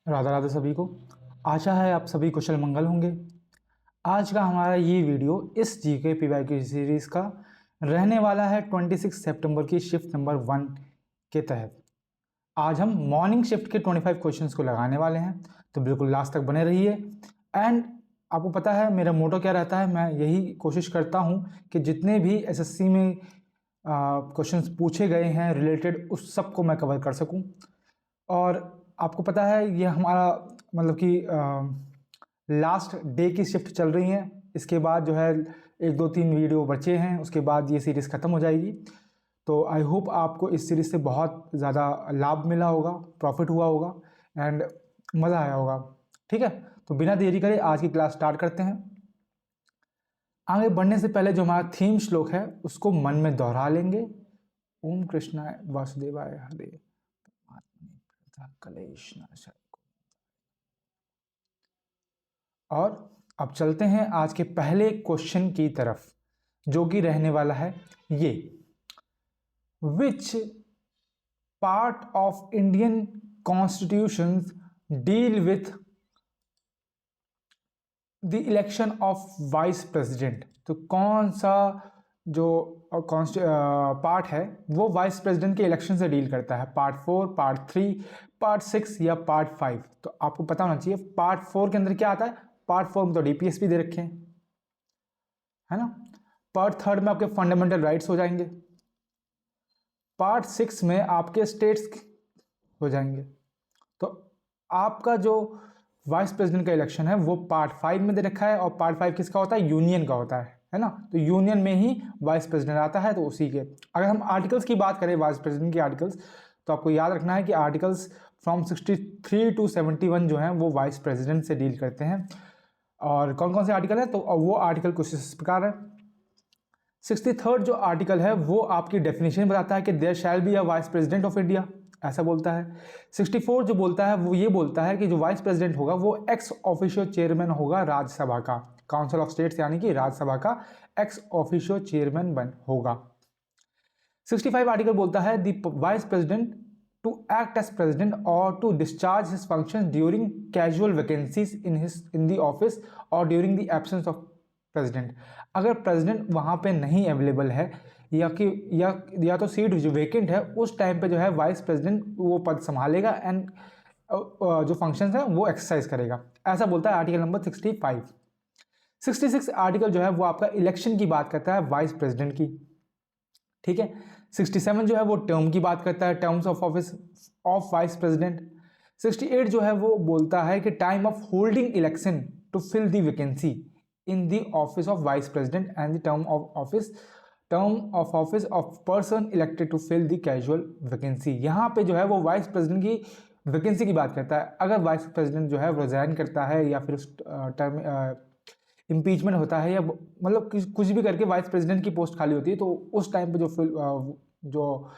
राधा राधा सभी को। आशा है आप सभी कुशल मंगल होंगे। आज का हमारा ये वीडियो इस जीके पीवाई की सीरीज़ का रहने वाला है 26 सितंबर की शिफ्ट नंबर 1 के तहत। आज हम मॉर्निंग शिफ्ट के 25 क्वेश्चंस को लगाने वाले हैं, तो बिल्कुल लास्ट तक बने रहिए। एंड आपको पता है मेरा मोटो क्या रहता है, मैं यही कोशिश करता हूँ कि जितने भी एसएससी में क्वेश्चंस पूछे गए हैं रिलेटेड उस सब को मैं कवर कर सकूँ। और आपको पता है ये हमारा मतलब कि लास्ट डे की शिफ्ट चल रही है। इसके बाद जो है 1 2 3 वीडियो बचे हैं, उसके बाद ये सीरीज़ ख़त्म हो जाएगी। तो आई होप आपको इस सीरीज़ से बहुत ज़्यादा लाभ मिला होगा, प्रॉफिट हुआ होगा एंड मज़ा आया होगा। ठीक है, तो बिना देरी करे आज की क्लास स्टार्ट करते हैं। आगे बढ़ने से पहले जो हमारा थीम श्लोक है उसको मन में दोहरा लेंगे। ओम कृष्णाय वासुदेवाय हरे कलेश नाशाय। और अब चलते हैं आज के पहले क्वेश्चन की तरफ, जो कि रहने वाला है ये। Which part of Indian constitution deal with the election of vice president. तो कौन सा जो पार्ट है वो वाइस प्रेसिडेंट के इलेक्शन से डील करता है? पार्ट 4, पार्ट 3, पार्ट 6 या पार्ट 5? तो आपको पता होना चाहिए पार्ट 4 के अंदर क्या आता है। पार्ट 4 में तो डीपीएस भी दे रखे हैं, है ना। पार्ट 3 में आपके फंडामेंटल राइट्स हो जाएंगे। पार्ट 6 में आपके स्टेट्स हो जाएंगे। तो आपका जो वाइस प्रेसिडेंट का इलेक्शन है वो पार्ट 5 में दे रखा है, और पार्ट 5 किसका होता है? यूनियन का होता है ना। तो यूनियन में ही वाइस प्रेसिडेंट आता है, तो उसी के अगर हम आर्टिकल्स की बात करें, वाइस प्रेसिडेंट के आर्टिकल्स, तो आपको याद रखना है कि आर्टिकल्स फ्रॉम 63 टू 71 जो हैं वो वाइस प्रेसिडेंट से डील करते हैं। और कौन कौन से आर्टिकल है? तो वो आर्टिकल कुछ इस प्रकार है। 63rd जो आर्टिकल है वो आपकी डेफिनेशन बताता है कि there shall be a vice president of India, ऐसा बोलता है। 64 जो बोलता है वो ये बोलता है कि जो वाइस प्रेसिडेंट होगा वो एक्स ऑफिशियो चेयरमैन होगा राज्यसभा का, काउंसिल ऑफ स्टेट्स यानी कि राज्यसभा का एक्स ऑफिशियो चेयरमैन बन होगा। 65 आर्टिकल बोलता है the vice president to act as president और to discharge his functions during casual vacancies in the office और during the absence of president. अगर प्रेसिडेंट वहां पे नहीं अवेलेबल है या तो सीट जो वेकेंट है उस टाइम पे जो है वाइस प्रेसिडेंट वो पद संभालेगा एंड जो फंक्शंस है वो एक्सरसाइज करेगा, ऐसा बोलता है आर्टिकल नंबर 65। 66 आर्टिकल जो है वो आपका इलेक्शन की बात करता है वाइस प्रेसिडेंट की। ठीक है। 67 जो है वो टर्म की बात करता है, terms of office of vice president. 68 जो है वो बोलता है कि time of holding election to fill the vacancy in the office of vice president and the term of office of person elected to fill the casual vacancy. यहाँ पे जो है वो वाइस प्रेसिडेंट की वैकेंसी की बात करता है। अगर वाइस प्रेसिडेंट जो है रिजाइन करता है या फिर उस टर्म इम्पीचमेंट होता है या मतलब कुछ भी करके वाइस प्रेसिडेंट की पोस्ट खाली होती है, तो उस टाइम पे जो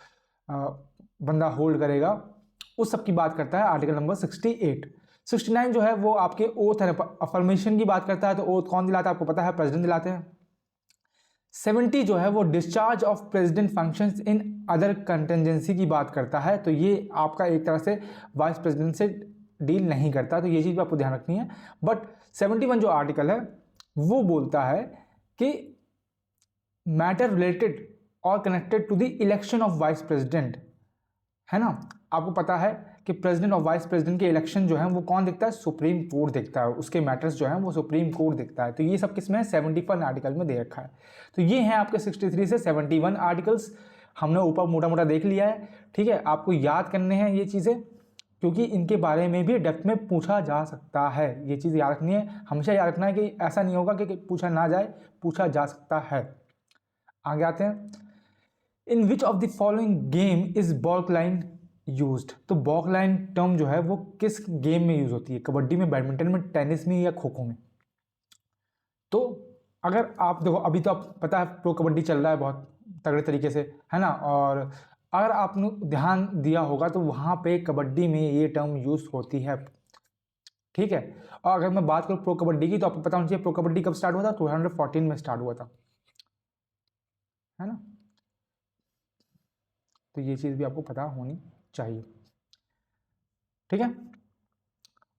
बंदा होल्ड करेगा उस सब की बात करता है आर्टिकल नंबर 68। 69 जो है वो आपके ओथ एंड अफर्मेशन की बात करता है। तो ओथ कौन दिलाता है? आपको पता है, प्रेसिडेंट दिलाते हैं। 70 जो है वो discharge of president functions in other contingency की बात करता है। तो ये आपका एक तरह से वाइस प्रेसिडेंट से डील नहीं करता, तो ये चीज़ भी आपको ध्यान रखनी है। बट 71 जो आर्टिकल है वो बोलता है कि मैटर रिलेटेड और connected to the election of vice president, है ना। आपको पता है कि प्रेसिडेंट और वाइस प्रेसिडेंट के इलेक्शन जो है वो कौन देखता है? सुप्रीम कोर्ट देखता है। उसके मैटर्स जो है वो सुप्रीम कोर्ट देखता है। तो ये सब किसमें है? 71 आर्टिकल में दे रखा है। तो ये है आपके 63 से 71 आर्टिकल्स, हमने ऊपर मोटा मोटा देख लिया है। ठीक है, आपको याद करने हैं ये चीज़ें, क्योंकि इनके बारे में भी डेप्थ में पूछा जा सकता है। ये चीज़ याद रखनी है, हमेशा याद रखना है कि ऐसा नहीं होगा कि पूछा ना जाए, पूछा जा सकता है। आगे आते हैं। In which of the following game is ball line used? तो बॉल लाइन टर्म जो है वो किस गेम में यूज होती है? कबड्डी में, बैडमिंटन में, टेनिस में या खो खो में? तो अगर आप देखो, अभी तो आप पता है प्रो कबड्डी चल रहा है बहुत तगड़े तरीके से, है ना। और अगर आपने ध्यान दिया होगा तो वहां पे कबड्डी में ये टर्म यूज होती है। ठीक है। और अगर मैं बात करूं प्रो कबड्डी की, तो आपको पता होना चाहिए प्रो कबड्डी कब स्टार्ट हुआ था? 2014 में स्टार्ट हुआ था, है ना। तो ये चीज़ भी आपको पता होनी चाहिए। ठीक है।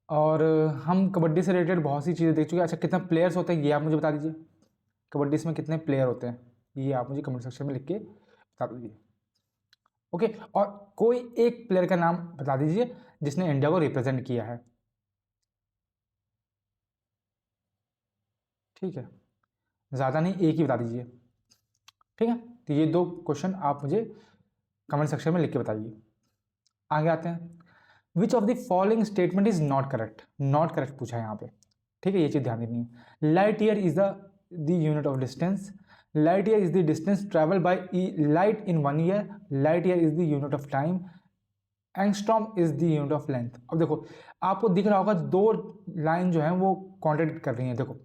और हम कबड्डी से रिलेटेड बहुत सी चीज़ें देख चुके हैं। अच्छा, कितने प्लेयर्स होते हैं ये आप मुझे बता दीजिए। कबड्डी इसमें कितने प्लेयर होते हैं ये आप मुझे कमेंट सेक्शन में लिख के बता दीजिए। ओके, और कोई एक प्लेयर का नाम बता दीजिए जिसने इंडिया को रिप्रेजेंट किया है। ठीक है, ज़्यादा नहीं, एक ही बता दीजिए। ठीक है, तो ये 2 क्वेश्चन आप मुझे कमेंट सेक्शन में लिख के बताइए। आगे आते हैं। Which of the following statement is not correct. Not correct पूछा है यहाँ पे। ठीक है, ये चीज़ ध्यान देनी है। Light year is the unit of distance. Light year is the distance travel by light in 1 year. Light year is the unit of time. Angstrom is the unit of length. अब देखो, आपको दिख रहा होगा 2 लाइन जो है वो contract कर रही हैं। देखो,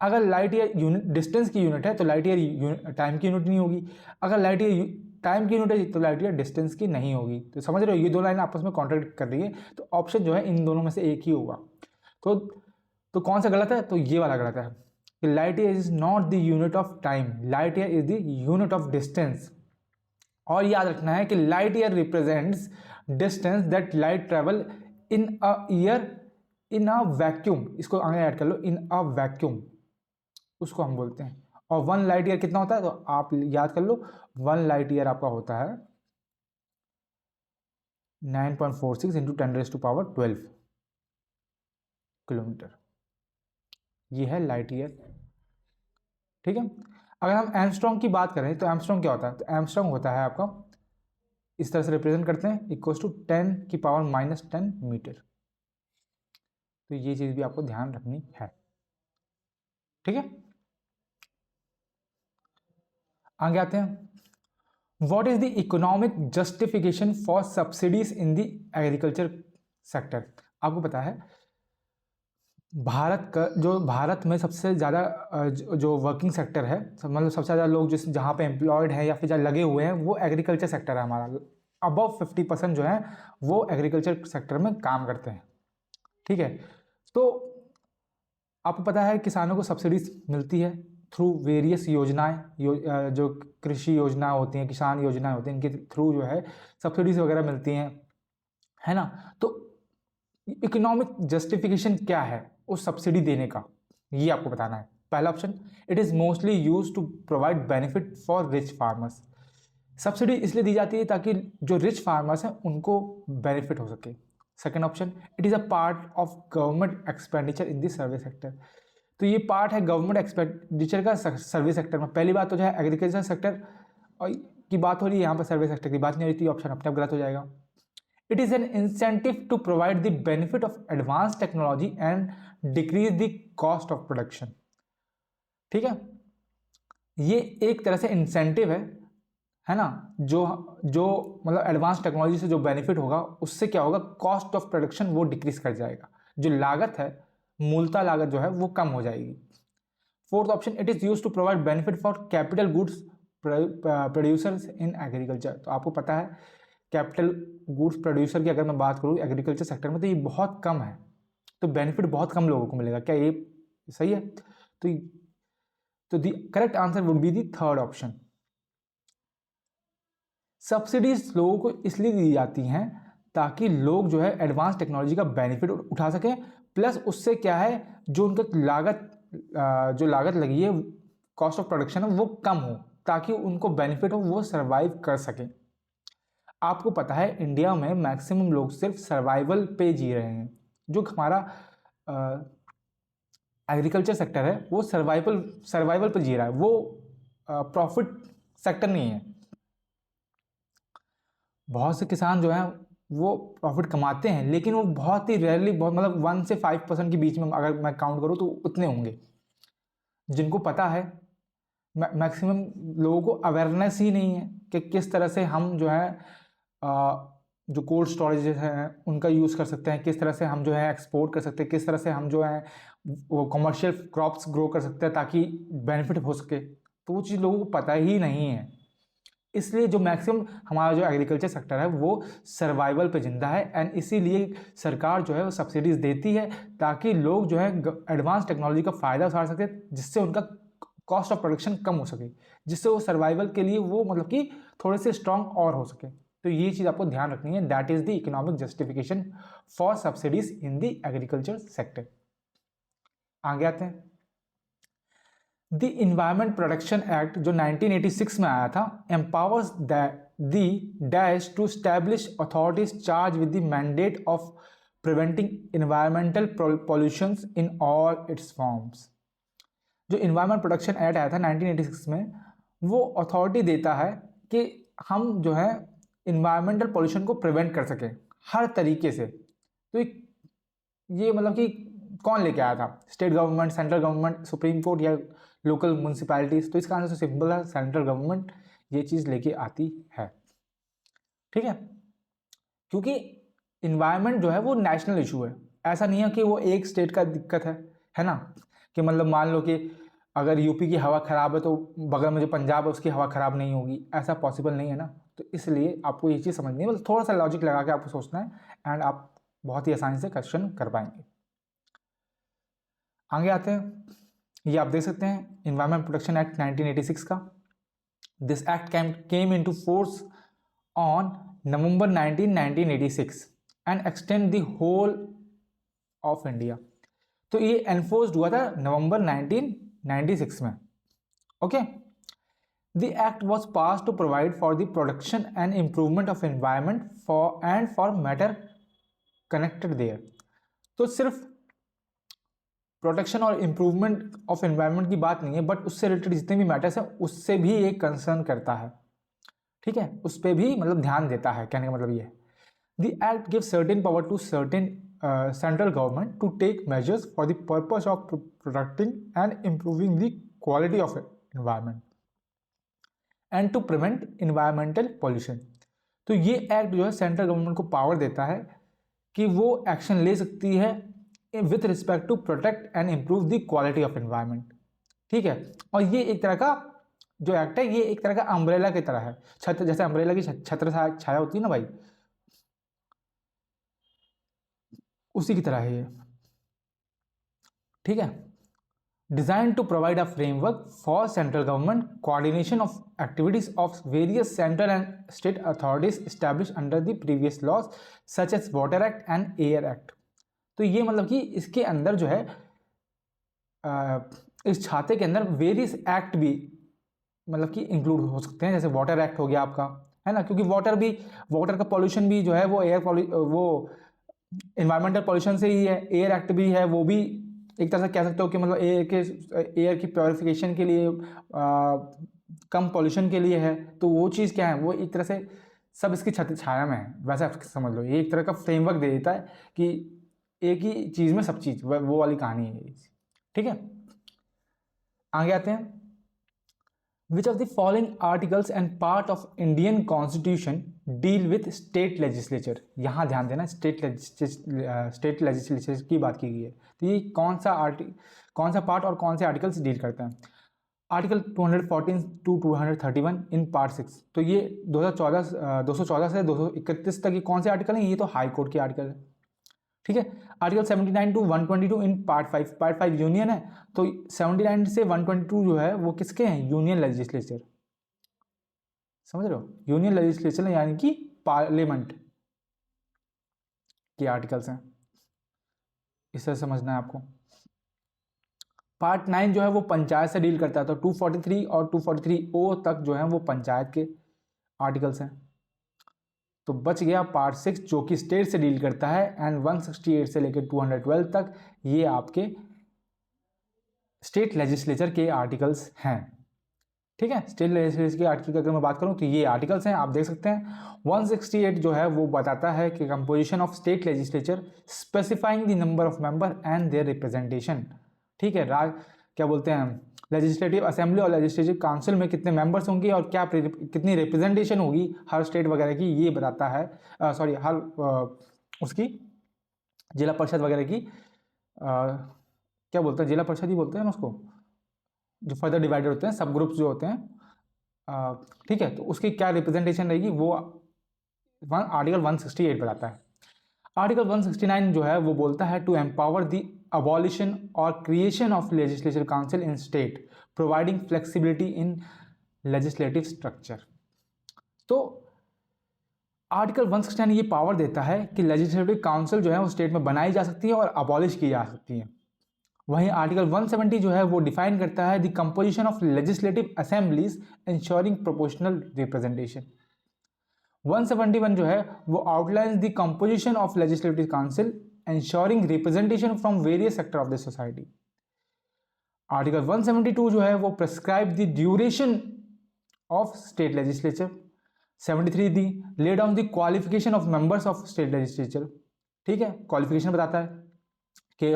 अगर लाइट ईयर यूनिट डिस्टेंस की यूनिट है तो लाइट ईयर टाइम की यूनिट नहीं होगी। अगर लाइट ईयर टाइम की यूनिट है तो लाइट ईयर डिस्टेंस की नहीं होगी। तो समझ रहे हो, ये 2 लाइन आपस में कॉन्ट्रैक्ट कर रही है, तो ऑप्शन जो है इन दोनों में से एक ही होगा। तो कौन सा गलत है? तो ये वाला गलत है कि light year is not the unit of time, light year is the unit of distance. और याद रखना है कि light year represents distance that light travel in a year in a vacuum. इसको आगे ऐड कर लो, इन अ वैक्यूम उसको हम बोलते हैं। और 1 लाइट ईयर कितना होता है? तो आप याद कर लो, 1 लाइट ईयर आपका होता है 9.46 इंटू 10⁻12 किलोमीटर। ये है लाइट ईयर। ठीक है, अगर हम एमस्ट्रॉन्ग की बात करें तो एमस्ट्रॉन्ग क्या होता है? तो एमस्ट्रॉन्ग होता है आपका, इस तरह से रिप्रेजेंट करते हैं, इक्वल्स टू 10⁻⁻10 मीटर। तो ये चीज़ भी आपको ध्यान रखनी है। ठीक है, आगे आते हैं। What is the economic justification for subsidies in the agriculture sector. आपको पता है भारत का जो भारत में सबसे ज़्यादा जो वर्किंग सेक्टर है, मतलब सबसे ज़्यादा लोग जिस जहाँ पे एम्प्लॉयड हैं या फिर जहाँ लगे हुए हैं, वो एग्रीकल्चर सेक्टर है हमारा। अबव 50% जो है वो एग्रीकल्चर सेक्टर में काम करते हैं। ठीक है, तो आपको पता है किसानों को सब्सिडीज मिलती है थ्रू वेरियस योजनाएं, जो कृषि योजना होती हैं, किसान योजनाएं होती हैं, इनके थ्रू जो है सब्सिडीज वगैरह मिलती हैं, है ना। तो इकोनॉमिक जस्टिफिकेशन क्या है उस सब्सिडी देने का, ये आपको बताना है। पहला option, it is mostly use to provide benefit for rich farmers. Subsidy इसलिए दी जाती है ताकि जो रिच फार्मर्स हैं उनको बेनिफिट हो सके। Second option, it is a part of government expenditure in the service sector. तो ये पार्ट है गवर्नमेंट एक्सपेंडिचर का सर्विस सेक्टर में। पहली बात तो जो है एग्रीकल्चर सेक्टर की बात हो रही है, यहाँ पर सर्विस सेक्टर की बात नहीं हो रही थी, ऑप्शन अपने आप गलत हो जाएगा। It is an incentive to provide the benefit of advanced technology and decrease the cost of production। ठीक है, ये एक तरह से इंसेंटिव है ना। जो जो मतलब एडवांस टेक्नोलॉजी से जो बेनिफिट होगा उससे क्या होगा, कॉस्ट ऑफ प्रोडक्शन वो डिक्रीज कर जाएगा, जो लागत है, मूलता लागत जो है वो कम हो जाएगी। Fourth option, it is use to provide benefit for capital goods producers in agriculture. तो आपको पता है कैपिटल गुड्स प्रोड्यूसर की अगर मैं बात करूँ एग्रीकल्चर सेक्टर में तो ये बहुत कम है, तो बेनिफिट बहुत कम लोगों को मिलेगा। क्या ये सही है? तो the correct answer would be the third option. Subsidies लोगों को इसलिए दी जाती हैं ताकि लोग जो है एडवांस टेक्नोलॉजी का बेनिफिट उठा सकें, प्लस उससे क्या है जो उनका जो लागत लगी है, कॉस्ट ऑफ प्रोडक्शन है वो कम हो, ताकि उनको बेनिफिट हो, वो सर्वाइव कर सकें। आपको पता है इंडिया में मैक्सिमम लोग सिर्फ सर्वाइवल पे जी रहे हैं। जो हमारा एग्रीकल्चर सेक्टर है वो सर्वाइवल पे जी रहा है, वो प्रॉफिट सेक्टर नहीं है। बहुत से किसान जो हैं वो प्रॉफिट कमाते हैं, लेकिन वो बहुत ही रेयरली, बहुत मतलब 1 से 5% के बीच में अगर मैं काउंट करूँ तो उतने होंगे जिनको पता है। मैक्सिमम लोगों को अवेयरनेस ही नहीं है कि किस तरह से हम जो है जो कोल्ड स्टोरेज हैं उनका यूज़ कर सकते हैं, किस तरह से हम जो है एक्सपोर्ट कर सकते हैं, किस तरह से हम जो है वो कमर्शियल क्रॉप्स ग्रो कर सकते हैं ताकि बेनिफिट हो सके। तो वो चीज़ लोगों को पता ही नहीं है। इसलिए जो मैक्सिमम हमारा जो एग्रीकल्चर सेक्टर है वो सर्वाइवल पे जिंदा है, एंड इसीलिए सरकार जो है वो सब्सिडीज देती है ताकि लोग जो है एडवांस टेक्नोलॉजी का फ़ायदा उठा सके, जिससे उनका कॉस्ट ऑफ प्रोडक्शन कम हो सके, जिससे वो सर्वाइवल के लिए वो मतलब कि थोड़े से स्ट्रांग और हो सके। तो ये चीज़ आपको ध्यान रखनी है, that is the economic justification for subsidies in the agriculture sector. आगे आते हैं, द इन्वायरमेंट प्रोटेक्शन एक्ट जो 1986 में आया था empowers the dash to establish authorities charge with the mandate of preventing environmental pollutions in all its forms. जो environment protection act आया था 1986 में, वो अथॉरिटी देता है कि हम जो है इन्वायरमेंटल पॉल्यूशन को प्रिवेंट कर सकें हर तरीके से। तो ये मतलब कि कौन लेके आया था, state government, central government, supreme court या लोकल म्यूनसिपैलिटीज? तो इसका आंसर सिंपल है, सेंट्रल गवर्नमेंट ये चीज़ लेके आती है। ठीक है, क्योंकि इन्वायरमेंट जो है वो नेशनल इशू है, ऐसा नहीं है कि वो एक स्टेट का दिक्कत है ना, कि मतलब मान लो कि अगर यूपी की हवा ख़राब है तो बगल में जो पंजाब है उसकी हवा ख़राब नहीं होगी, ऐसा पॉसिबल नहीं है ना। तो इसलिए आपको ये चीज़ समझनी है, मतलब थोड़ा सा लॉजिक लगा के आपको सोचना है एंड आप बहुत ही आसानी से क्वेश्चन कर पाएंगे। आगे आते हैं, ये आप देख सकते हैं इन्वायरमेंट प्रोटेक्शन एक्ट 1986 का। This act came into force on November 19, 1986 and extend the whole of India. तो ये एनफोर्स्ड हुआ था नवंबर 1996 में। Okay, the act was pass to provide for the protection and improvement of environment for matter connected there. तो सिर्फ protection और improvement of environment की बात नहीं है, बट उससे रिलेटेड जितने भी मैटर्स हैं उससे भी एक कंसर्न करता है। ठीक है, उस पर भी मतलब ध्यान देता है, कहने का मतलब ये है। The act give certain power to certain central government to take measures for the purpose of protecting and improving the quality of environment and to prevent environmental pollution. तो ये एक्ट जो है सेंट्रल गवर्नमेंट को power देता है कि वो action ले सकती है with respect to protect and improve the quality of environment. ठीक है, और ये एक तरह का जो एक्ट है ये एक तरह का अम्ब्रेला की तरह है, छत्र, जैसे अम्ब्रेला की छत्र छाया होती है ना भाई, उसी की तरह है ये। ठीक है, design to provide a framework for central government coordination of activities of various central and state authorities establish under the previous laws such as water act and air act. तो ये मतलब कि इसके अंदर जो है इस छाते के अंदर वेरियस एक्ट भी मतलब कि इंक्लूड हो सकते हैं, जैसे वाटर एक्ट हो गया आपका, है ना, क्योंकि वाटर का पॉल्यूशन भी जो है वो वो इन्वायरमेंटल पॉल्यूशन से ही है। एयर एक्ट भी है, वो भी एक तरह से कह सकते हो कि मतलब एयर की प्योरिफिकेशन के लिए, कम पॉल्यूशन के लिए है। तो वो चीज़ क्या है, वो एक तरह से सब इसकी छाया में है, वैसा समझ लो। ये एक तरह का फ्रेमवर्क दे देता है कि एक ही चीज़ में सब चीज़, वो वाली कहानी है। ठीक है, आगे आते हैं। Which of the following articles and part of Indian constitution deal with state legislature. यहाँ ध्यान देना, स्टेट लेजिस्लेचर की बात की गई है। तो ये कौन सा पार्ट और कौन से आर्टिकल्स डील करते हैं? Article 214 to 231 in part 6। तो ये 214 से 231 तक ये कौन से आर्टिकल हैं? ये तो हाई कोर्ट के आर्टिकल है। ठीक है, article 79 to 122 in part 5। Part 5 union है, तो 79 से 122 जो है वो किसके हैं? Union legislature. समझ रहे हो, यूनियन लेजिस्लेचर यानी कि पार्लियामेंट के आर्टिकल्स हैं, इसे समझना है आपको। पार्ट 9 जो है वो पंचायत से डील करता है, तो 243 और 243O तक जो है वो पंचायत के आर्टिकल्स हैं। तो बच गया पार्ट 6 जो कि स्टेट से डील करता है, एंड 168 से लेकर 212 तक ये आपके स्टेट लेजिस्लेचर के आर्टिकल्स हैं। ठीक है, स्टेट लेजिस्लेचर के आर्टिकल की अगर मैं बात करूं तो ये आर्टिकल्स हैं, आप देख सकते हैं। 168 जो है वो बताता है कि composition of state legislature specifying the number of member and their representation. ठीक है, क्या बोलते हैं, लेजिस्लेटिव असेंबली और लेजिस्लेटिव काउंसिल में कितने मेंबर्स होंगे और कितनी रिप्रेजेंटेशन होगी हर स्टेट वगैरह की, ये बताता है। सॉरी, हर उसकी जिला परिषद वगैरह की, क्या बोलते हैं, जिला परिषद ही बोलते हैं ना उसको, जो फर्दर डिवाइडेड होते हैं, सब ग्रुप्स जो होते हैं। ठीक है, तो उसकी क्या रिप्रेजेंटेशन रहेगी वो आर्टिकल 168 बताता है। आर्टिकल 169 जो है वो बोलता है to empower the abolition or creation of legislative council in state providing flexibility in legislative structure। तो आर्टिकल 169 ये पावर देता है कि लेजिस्लेटिव काउंसिल जो है वो स्टेट में बनाई जा सकती है और अबॉलिश की जा सकती है। वहीं आर्टिकल 170 जो है वो डिफाइन करता है the composition of legislative assemblies ensuring proportional representation. 171 जो है वो outlines the composition of legislative council ensuring representation from various sector of the society. Article 172 जो है वो prescribe the duration of state legislature. 73 the lay down the qualification of members of state legislature. ठीक है, qualification बताता है कि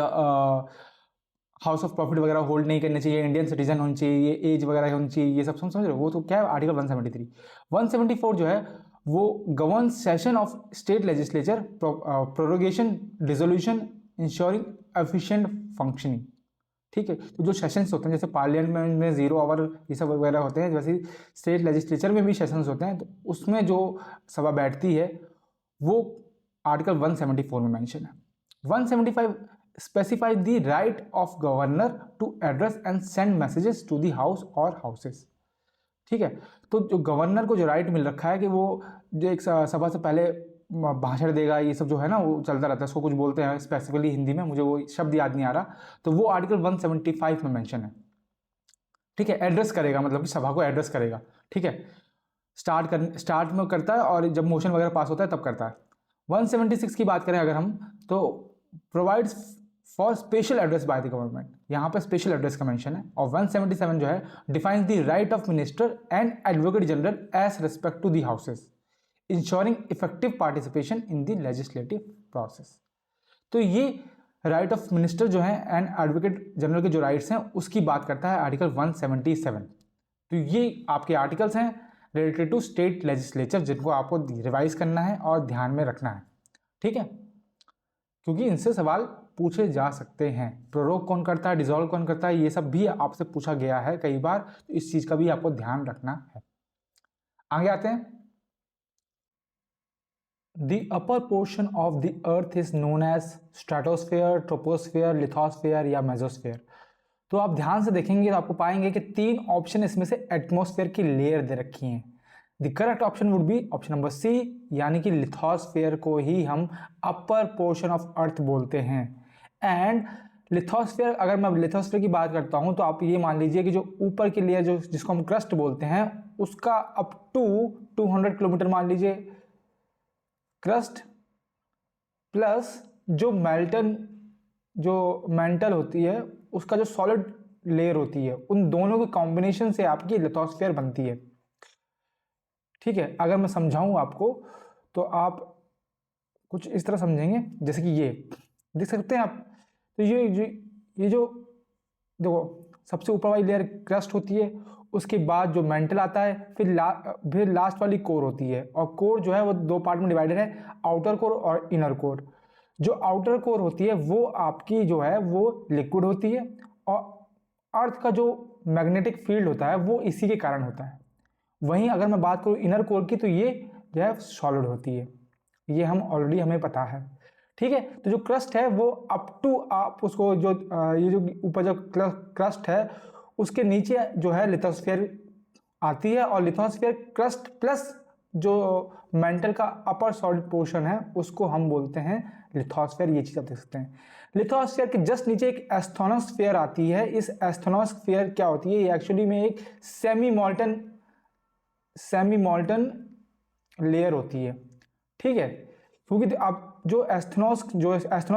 house of profit वगैरह hold नहीं करने चाहिए, इंडियन सिटीजन होनी चाहिए, एज वगैरह होनी चाहिए, ये सब समझ रहे हो। वो तो क्या है आर्टिकल 173। 174 जो है वो govern session of state legislature, prorogation, dissolution, ensuring efficient functioning. ठीक है, तो जो सेशंस होते हैं जैसे पार्लियामेंट में 0 आवर ये सब वगैरह होते हैं, वैसे स्टेट लेजिस्लेचर में भी सेशंस होते हैं, तो उसमें जो सभा बैठती है वो आर्टिकल 174 में मेंशन है। 175 specify the right of governor to address and send messages to the house और हाउसेस। ठीक है, तो जो गवर्नर को जो राइट मिल रखा है कि वो जो एक सभा से पहले भाषण देगा, ये सब जो है ना वो चलता रहता है, उसको कुछ बोलते हैं स्पेसिफिकली हिंदी में, मुझे वो शब्द याद नहीं आ रहा, तो वो आर्टिकल 175 में मेंशन है। ठीक है, एड्रेस करेगा मतलब कि सभा को एड्रेस करेगा। ठीक है, स्टार्ट में करता है और जब मोशन वगैरह पास होता है तब करता है। 176 की बात करें अगर हम, तो provides for special address by the government, यहाँ पे स्पेशल एड्रेस का मेंशन है। और 177 जो है defines the right of minister and advocate general as respect to the houses, ensuring effective participation in the legislative process. तो ये राइट ऑफ मिनिस्टर जो है एंड एडवोकेट जनरल के जो राइट्स हैं उसकी बात करता है आर्टिकल 177। तो ये आपके आर्टिकल्स हैं रिलेटेड टू स्टेट लेजिस्लेचर, जिनको आपको रिवाइज करना है और ध्यान में रखना है। ठीक है, क्योंकि इनसे सवाल पूछे जा सकते हैं। प्रोरोग कौन करता है, डिसॉल्व कौन करता है, ये सब भी आपसे पूछा गया है कई बार, तो इस चीज का भी आपको ध्यान रखना है। आगे आते हैं। The upper portion of the earth is known as stratosphere, troposphere, lithosphere या mesosphere। तो आप ध्यान से देखेंगे तो आपको पाएंगे कि 3 ऑप्शन इसमें से एटमॉस्फेयर की लेयर दे रखी हैं। The correct option would be option number C, यानी कि लिथोस्फेयर को ही हम अपर पोर्शन ऑफ अर्थ बोलते हैं। एंड लिथोस्फेयर, अगर मैं लिथोस्फेयर की बात करता हूं तो आप ये मान लीजिए कि जो ऊपर की लेयर जो जिसको हम क्रस्ट बोलते हैं उसका अप टू 200 किलोमीटर मान लीजिए क्रस्ट, प्लस जो मेंटल होती है उसका जो सॉलिड लेयर होती है, उन दोनों के कॉम्बिनेशन से आपकी लिथोस्फेयर बनती है। ठीक है, अगर मैं समझाऊं आपको तो आप कुछ इस तरह समझेंगे, जैसे कि ये देख सकते हैं आप। तो ये जो देखो सबसे ऊपर वाली लेयर क्रस्ट होती है, उसके बाद जो मेंटल आता है, फिर लास्ट वाली कोर होती है। और कोर जो है वो 2 पार्ट में डिवाइडेड है, आउटर कोर और इनर कोर। जो आउटर कोर होती है वो आपकी जो है वो लिक्विड होती है, और अर्थ का जो मैग्नेटिक फील्ड होता है वो इसी के कारण होता है। वहीं अगर मैं बात करूं इनर कोर की, तो ये जो है सॉलिड होती है, ये ऑलरेडी हमें पता है। ठीक है, तो जो क्रस्ट है वो अप टू आप उसको जो ये जो ऊपर जो क्रस्ट है उसके नीचे जो है लिथोस्फेयर आती है, और लिथोस्फेयर क्रस्ट प्लस जो मेंटल का अपर सॉलिड पोर्शन है उसको हम बोलते हैं लिथोस्फेयर। ये चीज आप देख सकते हैं। लिथोस्फेयर के जस्ट नीचे एक एस्थोनोस्फेयर आती है। इस एस्थोनोस्फेयर क्या होती है, ये एक्चुअली में एक सेमी मॉल्टन लेयर होती है। ठीक है, क्योंकि आप जो एस्थेनोस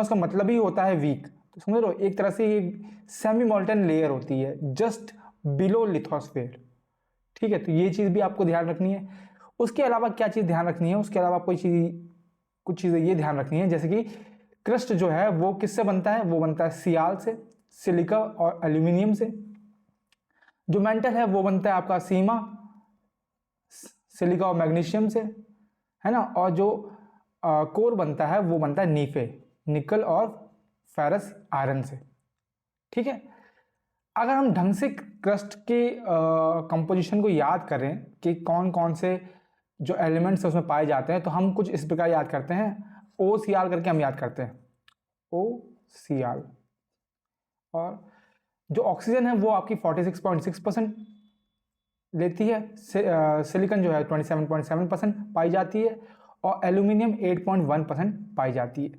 का मतलब ही होता है वीक, तो समझ लो एक तरह से ये सेमी मॉल्टन लेयर होती है जस्ट बिलो लिथोस्फेयर। ठीक है, तो ये चीज़ भी आपको ध्यान रखनी है। उसके अलावा क्या चीज़ ध्यान रखनी है, उसके अलावा कुछ चीज़ें ये ध्यान रखनी है, जैसे कि क्रस्ट जो है वो किससे बनता है, वो बनता है सियाल से, सिलिका और एल्यूमिनियम से। जो मेंटल है वो बनता है आपका सीमा, सिलिका और मैग्नीशियम से, है ना। और जो कोर बनता है वो बनता है नीफे, निकल और फेरस आयरन से। ठीक है, अगर हम ढंग से क्रस्ट के कंपोजिशन को याद करें कि कौन कौन से जो एलिमेंट्स उसमें पाए जाते हैं, तो हम कुछ इस प्रकार याद करते हैं। ओ सीआल करके हम याद करते हैं, ओ सीआल। और जो ऑक्सीजन है वो आपकी 46.6% लेती है। सिलिकॉन जो है 27.7% पाई जाती है, और एल्यूमिनियम 8.1% पाई जाती है।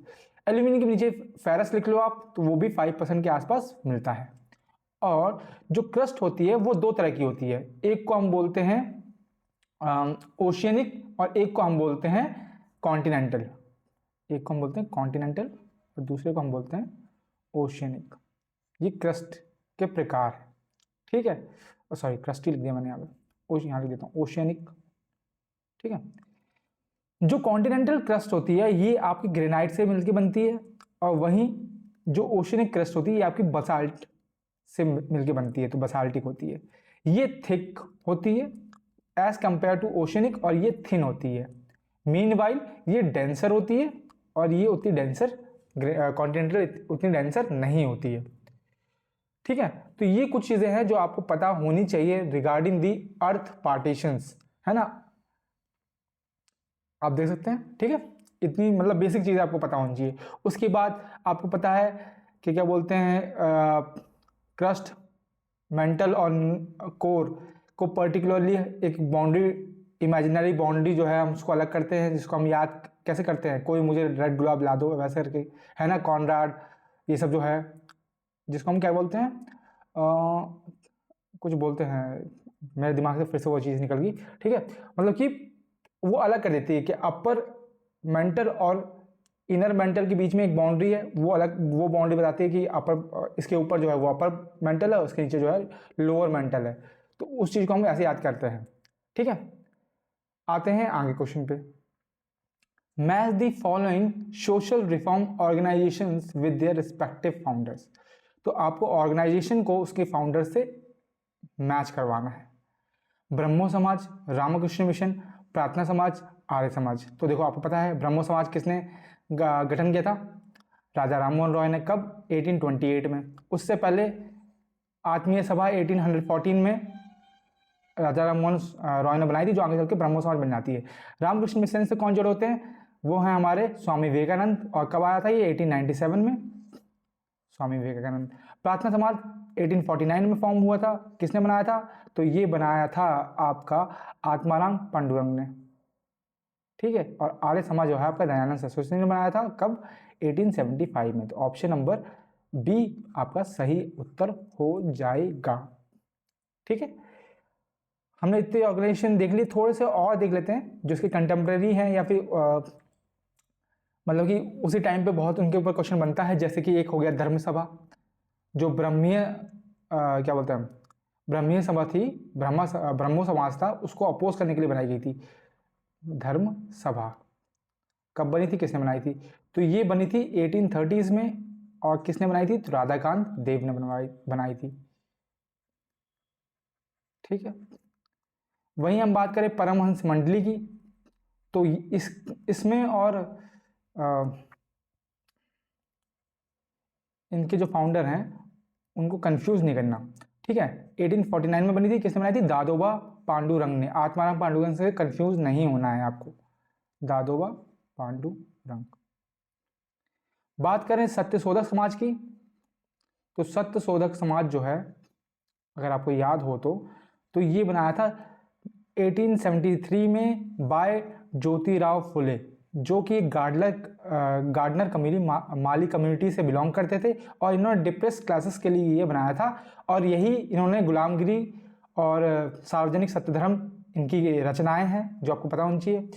एल्यूमिनियम के नीचे फेरस लिख लो आप, तो वो भी 5% के आसपास मिलता है। और जो क्रस्ट होती है वो दो तरह की होती है, एक को हम बोलते हैं ओशियनिक और एक को हम बोलते हैं कॉन्टिनेंटल। एक को हम बोलते हैं कॉन्टिनेंटल और दूसरे को हम बोलते हैं ओशियनिक। ये क्रस्ट के प्रकार है, ठीक है। सॉरी, क्रस्ट ही लिख दिया मैंने यहाँ पे, यहाँ लिख देता हूँ ओशियनिक, ठीक है। जो कॉन्टिनेंटल क्रस्ट होती है ये आपकी ग्रेनाइट से मिलकर बनती है, और वहीं जो ओशियनिक क्रस्ट होती है ये आपकी बसाल्ट से मिलकर बनती है, तो बसाल्टिक होती है। ये थिक होती है एज कंपेयर टू ओशियनिक, और ये थिन होती है। मीनवाइल ये डेंसर होती है, और ये उतनी डेंसर, कॉन्टिनेंटल उतनी डेंसर नहीं होती है, ठीक है। तो ये कुछ चीजें हैं जो आपको पता होनी चाहिए रिगार्डिंग दी अर्थ पार्टीशंस, है ना। आप देख सकते हैं, ठीक है। इतनी मतलब बेसिक चीज़ आपको पता होनी चाहिए। उसके बाद आपको पता है कि क्या बोलते हैं, क्रस्ट, मेंटल और कोर को पर्टिकुलरली एक बाउंड्री, इमेजिनरी बाउंड्री जो है हम उसको अलग करते हैं, जिसको हम याद कैसे करते हैं, कोई मुझे रेड गुलाब ला दो वैसे करके, है ना, कॉनराड, ये सब जो है जिसको हम क्या बोलते हैं, कुछ बोलते हैं, मेरे दिमाग से फिर से वो चीज़ निकल गई, ठीक है। मतलब कि वो अलग कर देती है कि अपर मेंटल और इनर मेंटल के बीच में एक बाउंड्री है, वो अलग, वो बाउंड्री बताती है कि अपर, इसके ऊपर जो है वो अपर मेंटल है, उसके नीचे जो है लोअर मेंटल है। तो उस चीज़ को हम ऐसे याद करते हैं, ठीक है। आते हैं आगे क्वेश्चन पे। Match the following social reform organisations with their respective founders. तो आपको ऑर्गेनाइजेशन को उसके फाउंडर से मैच करवाना है। ब्रह्मो समाज, रामकृष्ण मिशन, प्रार्थना समाज, आर्य समाज। तो देखो आपको पता है ब्रह्मो समाज किसने गठन किया था, राजा राममोहन रॉय ने। कब, 1828 में। उससे पहले आत्मीय सभा 1814 में राजा राममोहन रॉय ने बनाई थी, जो आगे चल के ब्रह्मो समाज बन जाती है। रामकृष्ण मिशन से कौन जुड़े होते हैं, वो हैं हमारे स्वामी विवेकानंद। और कब आया था ये, 1897 में, स्वामी विवेकानंद। प्रार्थना समाज 1849 में फॉर्म हुआ था, किसने बनाया था, तो ये बनाया था आपका आत्माराम पांडुरंग ने, ठीक है। और आर्य समाज जो है आपका दयानंद सरस्वती ने बनाया था, कब, 1875 में। तो ऑप्शन नंबर बी आपका सही उत्तर हो जाएगा, ठीक है। हमने इतने ऑर्गेनाइजेशन देख लिए, थोड़े से और देख लेते हैं जो इसके कंटेम्प्रेरी हैं, या फिर मतलब कि उसी टाइम पे बहुत उनके ऊपर क्वेश्चन बनता है। जैसे कि एक हो गया धर्म सभा, जो ब्रह्मीय क्या बोलते हैं, ब्रह्मीय सभा थी, ब्रह्मो समाज था, उसको अपोज करने के लिए बनाई गई थी धर्म सभा। कब बनी थी, किसने बनाई थी, तो ये बनी थी 1830s में। और किसने बनाई थी, तो राधाकांत देव ने बनाई थी, ठीक है। वहीं हम बात करें परमहंस मंडली की, तो इसमें और इनके जो फाउंडर हैं उनको कंफ्यूज नहीं करना, ठीक है। 1849 में बनी थी, किसने बनाई थी, दादोबा पांडुरंग ने। आत्माराम पांडुरंग से कंफ्यूज नहीं होना है आपको, दादोबा पांडुरंग। बात करें सत्यशोधक समाज की, तो सत्यशोधक समाज जो है, अगर आपको याद हो तो ये बनाया था 1873 में बाय ज्योतिराव फुले, जो कि गार्डनर माली कम्युनिटी से बिलोंग करते थे, और इन्होंने डिप्रेस क्लासेस के लिए ये बनाया था। और यही इन्होंने गुलामगिरी और सार्वजनिक सत्यधर्म, इनकी रचनाएं हैं जो आपको पता होनी चाहिए।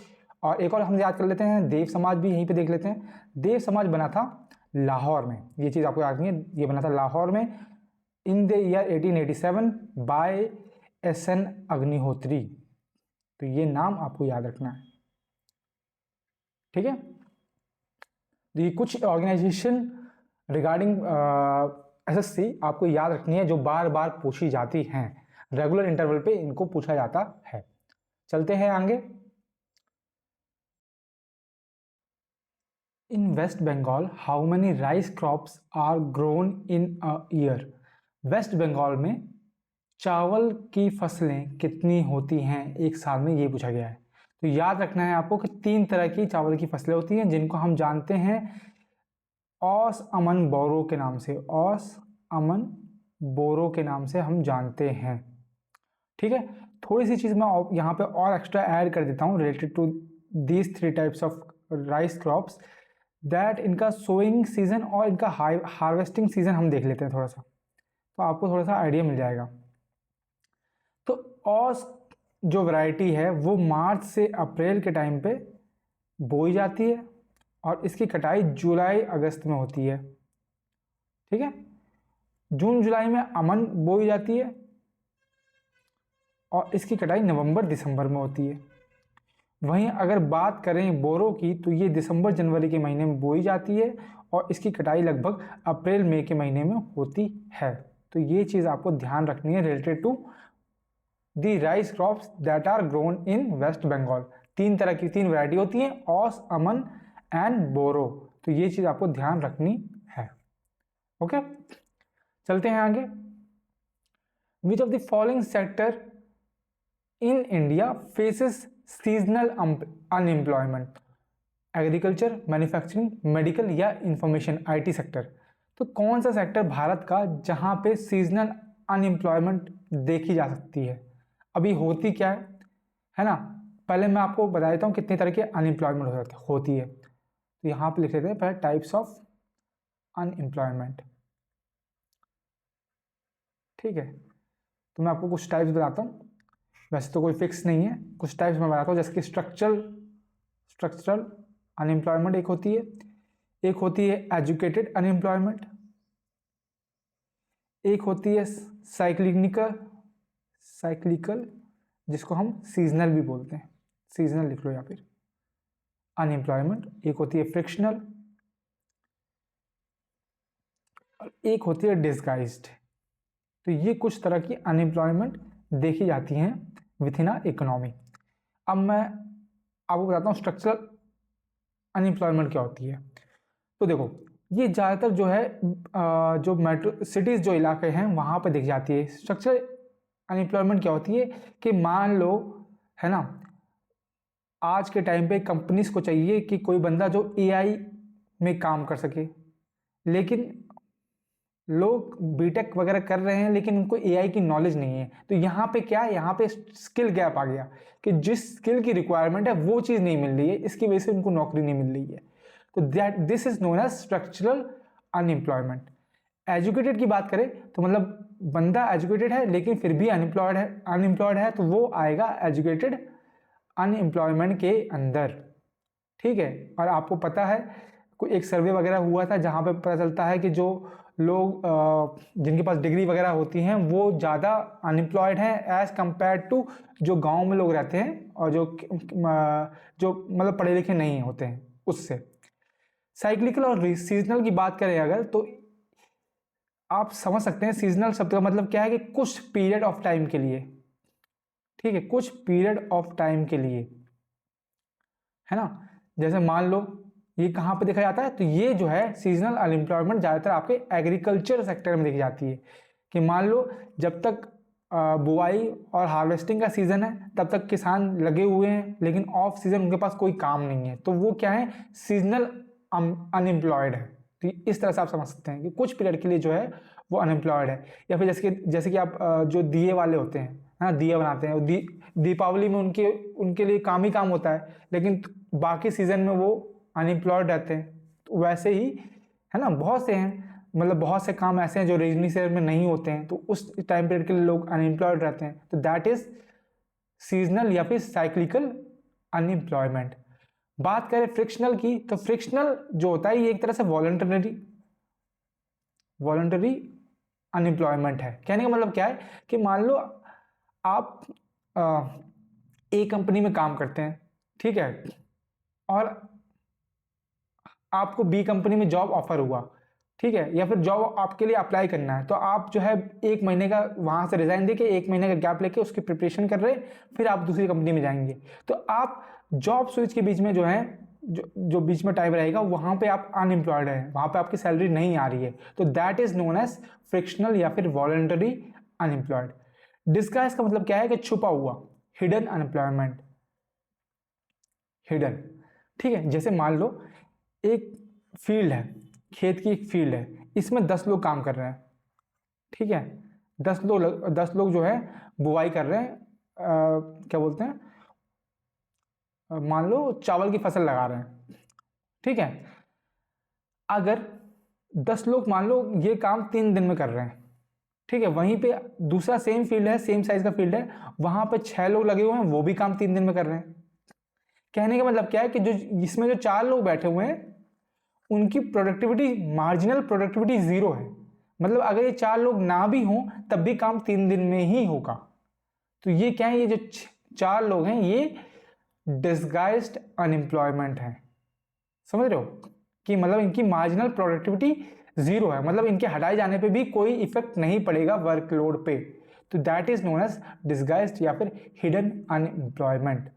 और एक और हम याद कर लेते हैं, देव समाज भी यहीं पे देख लेते हैं। देव समाज बना था लाहौर में, ये चीज़ आपको याद नहीं है, ये बना था लाहौर में in the year 1887 by SN Agnihotri. तो ये नाम आपको याद रखना है, ठीक है। तो ये कुछ ऑर्गेनाइजेशन रिगार्डिंग SSC आपको याद रखनी है, जो बार बार पूछी जाती हैं, रेगुलर इंटरवल पे इनको पूछा जाता है। चलते हैं आगे। In West Bengal how many rice crops are grown in a year. West Bengal में चावल की फसलें कितनी होती हैं एक साल में, ये पूछा गया है। तो याद रखना है आपको कि 3 तरह की चावल की फसलें होती हैं, जिनको हम जानते हैं औस अमन बोरो के नाम से, औस अमन बोरो के नाम से हम जानते हैं, ठीक है। थोड़ी सी चीज़ मैं यहाँ पे और एक्स्ट्रा ऐड कर देता हूँ related to these 3 types of rice crops that इनका सोइंग सीजन और इनका हार्वेस्टिंग सीजन हम देख लेते हैं थोड़ा सा, तो आपको थोड़ा सा आइडिया मिल जाएगा। तो औस जो वैरायटी है वो मार्च से अप्रैल के टाइम पे बोई जाती है और इसकी कटाई जुलाई अगस्त में होती है। ठीक है, जून जुलाई में अमन बोई जाती है और इसकी कटाई नवंबर दिसंबर में होती है। वहीं अगर बात करें बोरो की तो ये दिसंबर जनवरी के महीने में बोई जाती है और इसकी कटाई लगभग अप्रैल मई के महीने में होती है। तो ये चीज़ आपको ध्यान रखनी है related to the rice crops that are grown in West Bengal. 3 तरह की 3 वैरायटी होती हैं, औस, अमन एंड बोरो। तो ये चीज़ आपको ध्यान रखनी है। ओके, चलते हैं आगे। विच of the following sector in India faces seasonal unemployment? Agriculture, manufacturing, medical या इंफॉर्मेशन आईटी सेक्टर। तो कौन सा सेक्टर भारत का जहां पे सीजनल अनएम्प्लॉयमेंट देखी जा सकती है? अभी होती क्या है ना, पहले मैं आपको बता देता हूँ कितने तरह के अनएम्प्लॉयमेंट होती है। तो यहाँ पे लिख लेते हैं पहले टाइप्स ऑफ अनएम्प्लॉयमेंट। ठीक है, तो मैं आपको कुछ टाइप्स बताता हूँ, वैसे तो कोई फिक्स नहीं है, कुछ टाइप्स मैं बताता हूँ। जैसे कि स्ट्रक्चरल अनएम्प्लॉयमेंट एक होती है एजुकेटेड अनएम्प्लॉयमेंट, एक होती है साइक्लिकल जिसको हम सीजनल भी बोलते हैं, सीजनल लिख लो या फिर अनएम्प्लॉयमेंट, एक होती है फ्रिक्शनल और एक होती है डिस्गाइज्ड। तो ये कुछ तरह की अनएम्प्लॉयमेंट देखी जाती हैं विथ इन अ इकोनॉमी। अब मैं आपको बताता हूँ स्ट्रक्चरल अनएम्प्लॉयमेंट क्या होती है। तो देखो, ये ज़्यादातर जो है जो मेट्रो सिटीज़ जो इलाके हैं वहाँ पर दिख जाती है। स्ट्रक्चरल अनएम्प्लॉयमेंट क्या होती है कि मान लो, है ना, आज के टाइम पे कंपनीज को चाहिए कि कोई बंदा जो एआई में काम कर सके, लेकिन लोग बीटेक वगैरह कर रहे हैं लेकिन उनको एआई की नॉलेज नहीं है। तो यहाँ पे क्या है, यहाँ पे स्किल गैप आ गया कि जिस स्किल की रिक्वायरमेंट है वो चीज़ नहीं मिल रही है, इसकी वजह से उनको नौकरी नहीं मिल रही है। तो this is known as structural unemployment. Educated की बात करें तो मतलब बंदा एजुकेटेड है लेकिन फिर भी अनएम्प्लॉयड है तो वो आएगा एजुकेटेड अनएम्प्लॉयमेंट के अंदर। ठीक है, और आपको पता है कोई एक सर्वे वगैरह हुआ था जहाँ पे पता चलता है कि जो लोग जिनके पास डिग्री वगैरह होती हैं वो ज़्यादा अनएम्प्लॉयड हैं एज कंपेयर टू जो गांव में लोग रहते हैं और जो मतलब पढ़े लिखे नहीं होते हैं उससे। साइक्लिकल और सीजनल की बात करें अगर तो आप समझ सकते हैं सीजनल शब्द का मतलब क्या है कि कुछ पीरियड ऑफ टाइम के लिए। ठीक है, कुछ पीरियड ऑफ टाइम के लिए, है ना। जैसे मान लो ये कहाँ पे देखा जाता है, तो ये जो है सीजनल अनएम्प्लॉयमेंट ज़्यादातर आपके एग्रीकल्चर सेक्टर में देखी जाती है कि मान लो जब तक बुआई और हार्वेस्टिंग का सीज़न है तब तक किसान लगे हुए हैं लेकिन ऑफ सीज़न उनके पास कोई काम नहीं है, तो वो क्या है, सीजनल अनएम्प्लॉयड है। तो इस तरह से आप समझ सकते हैं कि कुछ पीरियड के लिए जो है वो अनएम्प्लॉयड है। या फिर जैसे कि आप जो दिए वाले होते हैं, हाँ, दिया बनाते हैं, दीपावली में उनके लिए काम ही काम होता है लेकिन बाकी सीजन में वो अनएम्प्लॉयड रहते हैं। तो वैसे ही, है ना, बहुत से हैं, मतलब बहुत से काम ऐसे हैं जो रेजनी सीजन में नहीं होते हैं, तो उस टाइम पीरियड के लिए लोग अनएम्प्लॉयड रहते हैं। तो दैट इज सीजनल या फिर साइक्लिकल अनएम्प्लॉयमेंट। बात करें फ्रिक्शनल की, तो फ्रिक्शनल जो होता है ये एक तरह से वॉलंटरी अनएम्प्लॉयमेंट है। कहने का मतलब क्या है कि मान लो आप ए कंपनी में काम करते हैं, ठीक है, और आपको बी कंपनी में जॉब ऑफर हुआ, ठीक है, या फिर जॉब आपके लिए अप्लाई करना है, तो आप जो है 1 महीने का वहाँ से रिजाइन देके 1 महीने का गैप लेके उसकी प्रिपरेशन कर रहे हैं, फिर आप दूसरी कंपनी में जाएंगे। तो आप जॉब स्विच के बीच में जो है जो बीच में टाइम रहेगा वहाँ पे आप अनएम्प्लॉयड हैं, वहाँ पे आपकी सैलरी नहीं आ रही है, तो that is known as frictional या फिर वॉलंटरी अनएम्प्लॉयड। डिस्गाइज का मतलब क्या है कि छुपा हुआ, हिडन अनएम्प्लॉयमेंट, हिडन। ठीक है, जैसे मान लो एक फील्ड है, खेत की एक फील्ड है, इसमें 10 लोग काम कर रहे हैं, ठीक है, 10 लोग जो है बुआई कर रहे हैं, क्या बोलते हैं, मान लो चावल की फसल लगा रहे हैं, ठीक है, अगर 10 लोग मान लो ये काम 3 दिन में कर रहे हैं, ठीक है, वहीं पे दूसरा सेम फील्ड है, सेम साइज का फील्ड है, वहां पे 6 लोग लगे हुए हैं, वो भी काम 3 दिन में कर रहे हैं। कहने का मतलब क्या है कि जो इसमें जो 4 लोग बैठे हुए हैं उनकी प्रोडक्टिविटी, मार्जिनल प्रोडक्टिविटी 0 है। मतलब अगर ये 4 लोग ना भी हों तब भी काम 3 दिन में ही होगा। तो ये क्या है, ये जो 4 लोग हैं ये डिस्गाइज्ड अनएम्प्लॉयमेंट है। समझ रहे हो कि मतलब इनकी मार्जिनल प्रोडक्टिविटी 0 है, मतलब इनके हटाए जाने पे भी कोई इफेक्ट नहीं पड़ेगा वर्कलोड पे। तो that is known as disguised या फिर हिडन अनएम्प्लॉयमेंट।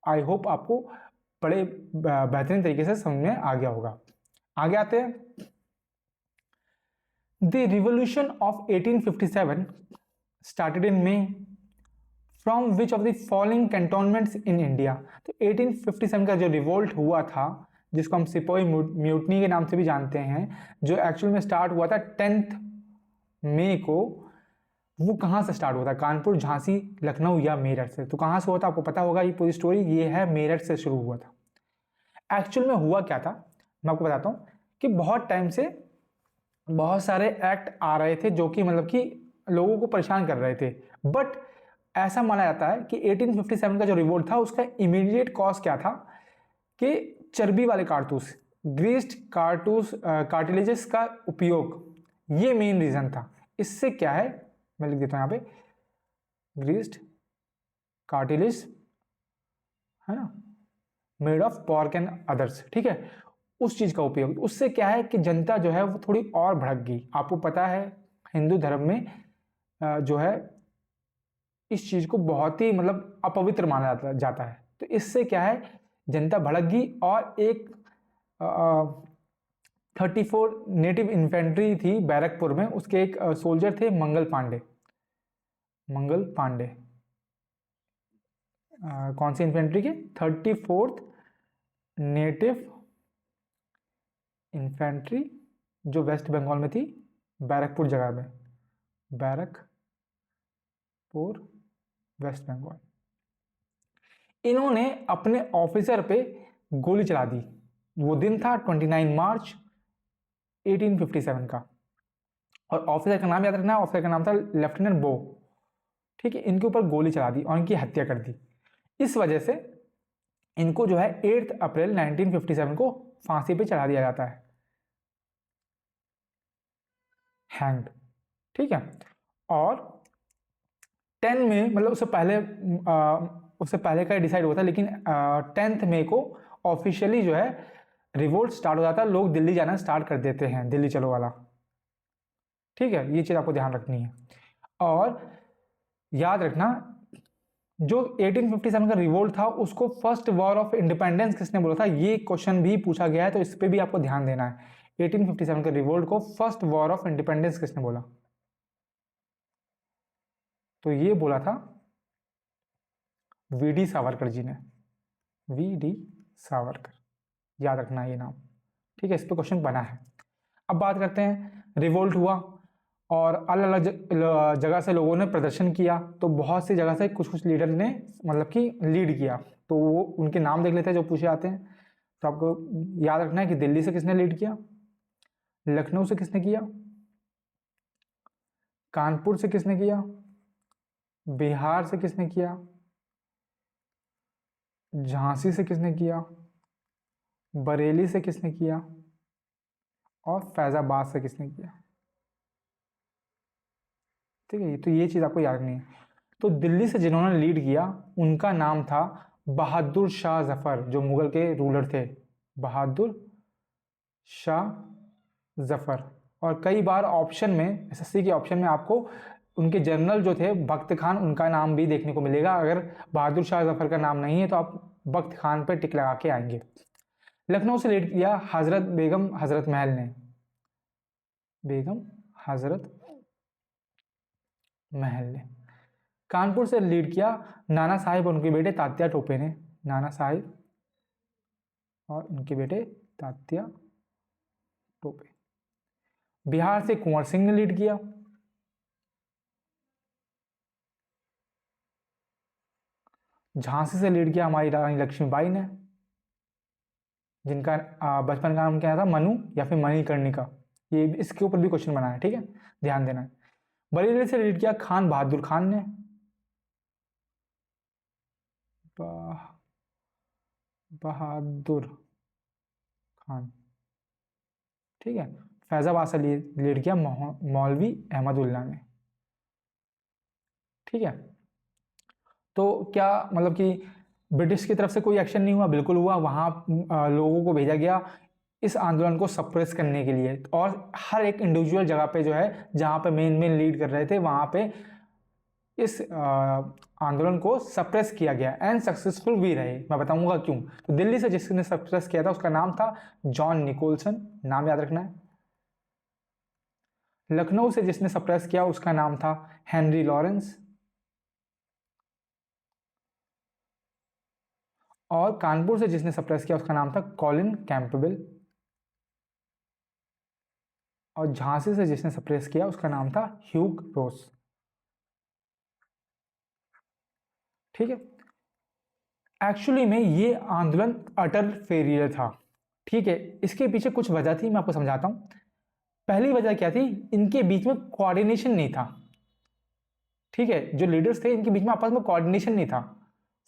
आई होप आपको बड़े बेहतरीन तरीके से समझ में आ गया होगा। आगे आते हैं। The revolution of 1857 started in May from which of the following cantonments in India. तो 1857 का जो रिवोल्ट हुआ था, जिसको हम सिपोही म्यूटनी के नाम से भी जानते हैं, जो एक्चुअल में स्टार्ट हुआ था 10 मई को, वो कहाँ से स्टार्ट हुआ था? कानपुर, झांसी, लखनऊ या मेरठ से? तो कहाँ से हुआ था आपको पता होगा, ये पूरी स्टोरी ये है मेरठ से शुरू हुआ था। एक्चुअल में हुआ क्या था मैं आपको बताता हूँ कि बहुत टाइम से बहुत सारे एक्ट आ रहे थे जो कि मतलब कि लोगों को परेशान कर रहे थे, बट ऐसा माना जाता है कि 1857 का जो रिवोल्ट था उसका इमीडिएट कॉज क्या था कि चर्बी वाले कारतूस, ग्रीस्ड कार्टिलेजेस का उपयोग, ये मेन रीजन था। इससे क्या है, मैं लिख देता हूं यहां पे, ग्रीस्ड कार्टिलेज, है ना, made of pork and others, ठीक है, उस चीज का उपयोग। उससे क्या है कि जनता जो है वो थोड़ी और भड़क गई। आपको पता है हिंदू धर्म में जो है इस चीज को बहुत ही मतलब अपवित्र माना जाता है। तो इससे क्या है, जनता भड़क गई और एक 34 नेटिव इन्फेंट्री थी बैरकपुर में, उसके एक सोल्जर थे मंगल पांडे। मंगल पांडे कौन सी इन्फेंट्री के? 34th नेटिव इन्फेंट्री, जो वेस्ट बंगाल में थी, बैरकपुर जगह में, बैरकपुर, वेस्ट बंगाल। इन्होंने अपने ऑफिसर पे गोली चला दी। वो दिन था 29 मार्च 1857 का, और ऑफिसर का नाम याद रखना, ऑफिसर का नाम था लेफ्टिनेंट बो, ठीक है। इनके ऊपर गोली चला दी और इनकी हत्या कर दी। इस वजह से इनको जो है 8 अप्रैल 1957 को फांसी पे चढ़ा दिया जाता है, हैंग्ड, ठीक है। और 10 में मतलब उससे पहले का डिसाइड हुआ था, लेकिन 10 मई को ऑफिशियली जो है रिवोल्ट स्टार्ट हो जाता है। लोग दिल्ली जाना स्टार्ट कर देते हैं, दिल्ली चलो वाला, ठीक है। ये चीज आपको ध्यान रखनी है। और याद रखना, जो 1857 का रिवोल्ट था उसको फर्स्ट वॉर ऑफ इंडिपेंडेंस किसने बोला था, ये क्वेश्चन भी पूछा गया है, तो इस पे भी आपको ध्यान देना है। 1857 के रिवोल्ट को फर्स्ट वॉर ऑफ इंडिपेंडेंस किसने बोला? तो ये बोला था वीडी सावरकर जी ने, वीडी सावरकर, याद रखना ये नाम, ठीक है। इस पे क्वेश्चन बना है। अब बात करते हैं, रिवोल्ट हुआ और अलग अलग जगह से लोगों ने प्रदर्शन किया, तो बहुत सी जगह से कुछ कुछ लीडर ने मतलब कि लीड किया, तो वो उनके नाम देख लेते हैं जो पूछे आते हैं। तो आपको याद रखना है कि दिल्ली से किसने लीड किया, लखनऊ से किसने किया, कानपुर से किसने किया, बिहार से किसने किया, झांसी से किसने किया, बरेली से किसने किया, और फैजाबाद से किसने किया, ठीक है। तो ये चीज़ आपको याद नहीं है। तो दिल्ली से जिन्होंने लीड किया उनका नाम था बहादुर शाह जफर, जो मुगल के रूलर थे, बहादुर शाह जफर। और कई बार ऑप्शन में, एसएससी के ऑप्शन में आपको उनके जनरल जो थे बख्त खान, उनका नाम भी देखने को मिलेगा। अगर बहादुर शाह जफर का नाम नहीं है तो आप बख्त खान पर टिक लगा के आएंगे। लखनऊ से लीड किया हजरत बेगम हजरत महल ने, बेगम हजरत महल ने। कानपुर से लीड किया नाना साहिब और उनके बेटे तात्या टोपे ने, नाना साहिब और उनके बेटे तात्या टोपे। बिहार से कुंवर सिंह ने लीड किया। झांसी से लीड किया हमारी रानी लक्ष्मीबाई ने, जिनका बचपन का नाम क्या था, मनु या फिर मणिकर्णिका। ये इसके ऊपर भी क्वेश्चन बना है, ठीक है, ध्यान देना है। बरेली से लीड किया खान बहादुर खान ने, बहादुर खान, ठीक है। फैजाबाद से लीड किया मौलवी अहमदुल्ला ने, ठीक है। तो क्या मतलब कि ब्रिटिश की तरफ से कोई एक्शन नहीं हुआ? बिल्कुल हुआ। वहाँ लोगों को भेजा गया इस आंदोलन को सप्रेस करने के लिए, और हर एक इंडिविजुअल जगह पे जो है, जहाँ पे मेन लीड कर रहे थे, वहाँ पे इस आंदोलन को सप्रेस किया गया एंड सक्सेसफुल भी रहे। मैं बताऊंगा क्यों। तो दिल्ली से जिसने सप्रेस किया था उसका नाम था जॉन निकोलसन, नाम याद रखना है। लखनऊ से जिसने सप्रेस किया उसका नाम था हेनरी लॉरेंस, और कानपुर से जिसने सप्रेस किया उसका नाम था कॉलिन कैंपबेल, और झांसी से जिसने सप्रेस किया उसका नाम था ह्यूग रोस, ठीक है। एक्चुअली में ये आंदोलन अटर फेलियर था, ठीक है। इसके पीछे कुछ वजह थी, मैं आपको समझाता हूं। पहली वजह क्या थी, इनके बीच में कोऑर्डिनेशन नहीं था, ठीक है। जो लीडर्स थे इनके बीच में आपस में कोऑर्डिनेशन नहीं था,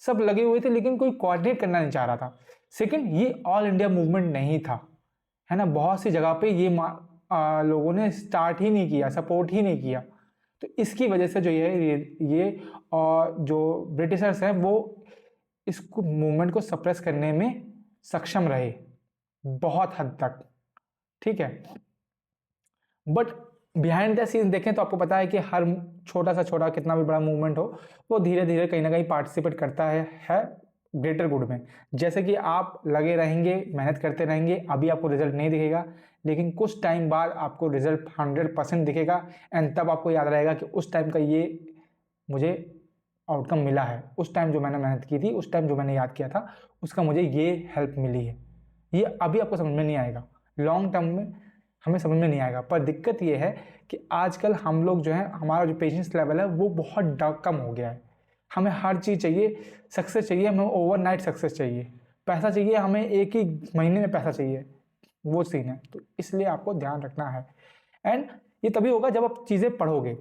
सब लगे हुए थे लेकिन कोई कोऑर्डिनेट करना नहीं चाह रहा था। सेकंड, ये ऑल इंडिया मूवमेंट नहीं था, है ना। बहुत सी जगह पे ये लोगों ने स्टार्ट ही नहीं किया, सपोर्ट ही नहीं किया। तो इसकी वजह से जो ये और जो ब्रिटिशर्स हैं वो इस मूवमेंट को सप्रेस करने में सक्षम रहे बहुत हद तक, ठीक है। बट बिहाइंड द सीन देखें तो आपको पता है कि हर छोटा सा छोटा कितना भी बड़ा मूवमेंट हो, वो धीरे धीरे कहीं ना कहीं पार्टिसिपेट करता है ग्रेटर गुड में। जैसे कि आप लगे रहेंगे, मेहनत करते रहेंगे, अभी आपको रिजल्ट नहीं दिखेगा, लेकिन कुछ टाइम बाद आपको रिजल्ट 100% दिखेगा, एंड तब आपको याद रहेगा कि उस टाइम का ये मुझे आउटकम मिला है, उस टाइम जो मैंने मेहनत की थी, उस टाइम जो मैंने याद किया था, उसका मुझे ये हेल्प मिली है। ये अभी आपको समझ में नहीं आएगा, लॉन्ग टर्म में हमें समझ में नहीं आएगा। पर दिक्कत ये है कि आजकल हम लोग जो है, हमारा जो पेशेंस लेवल है वो बहुत कम हो गया है। हमें हर चीज़ चाहिए, सक्सेस चाहिए, हमें ओवरनाइट सक्सेस चाहिए, पैसा चाहिए, हमें एक ही महीने में पैसा चाहिए, वो सीन है। तो इसलिए आपको ध्यान रखना है, एंड ये तभी होगा जब आप चीज़ें पढ़ोगे।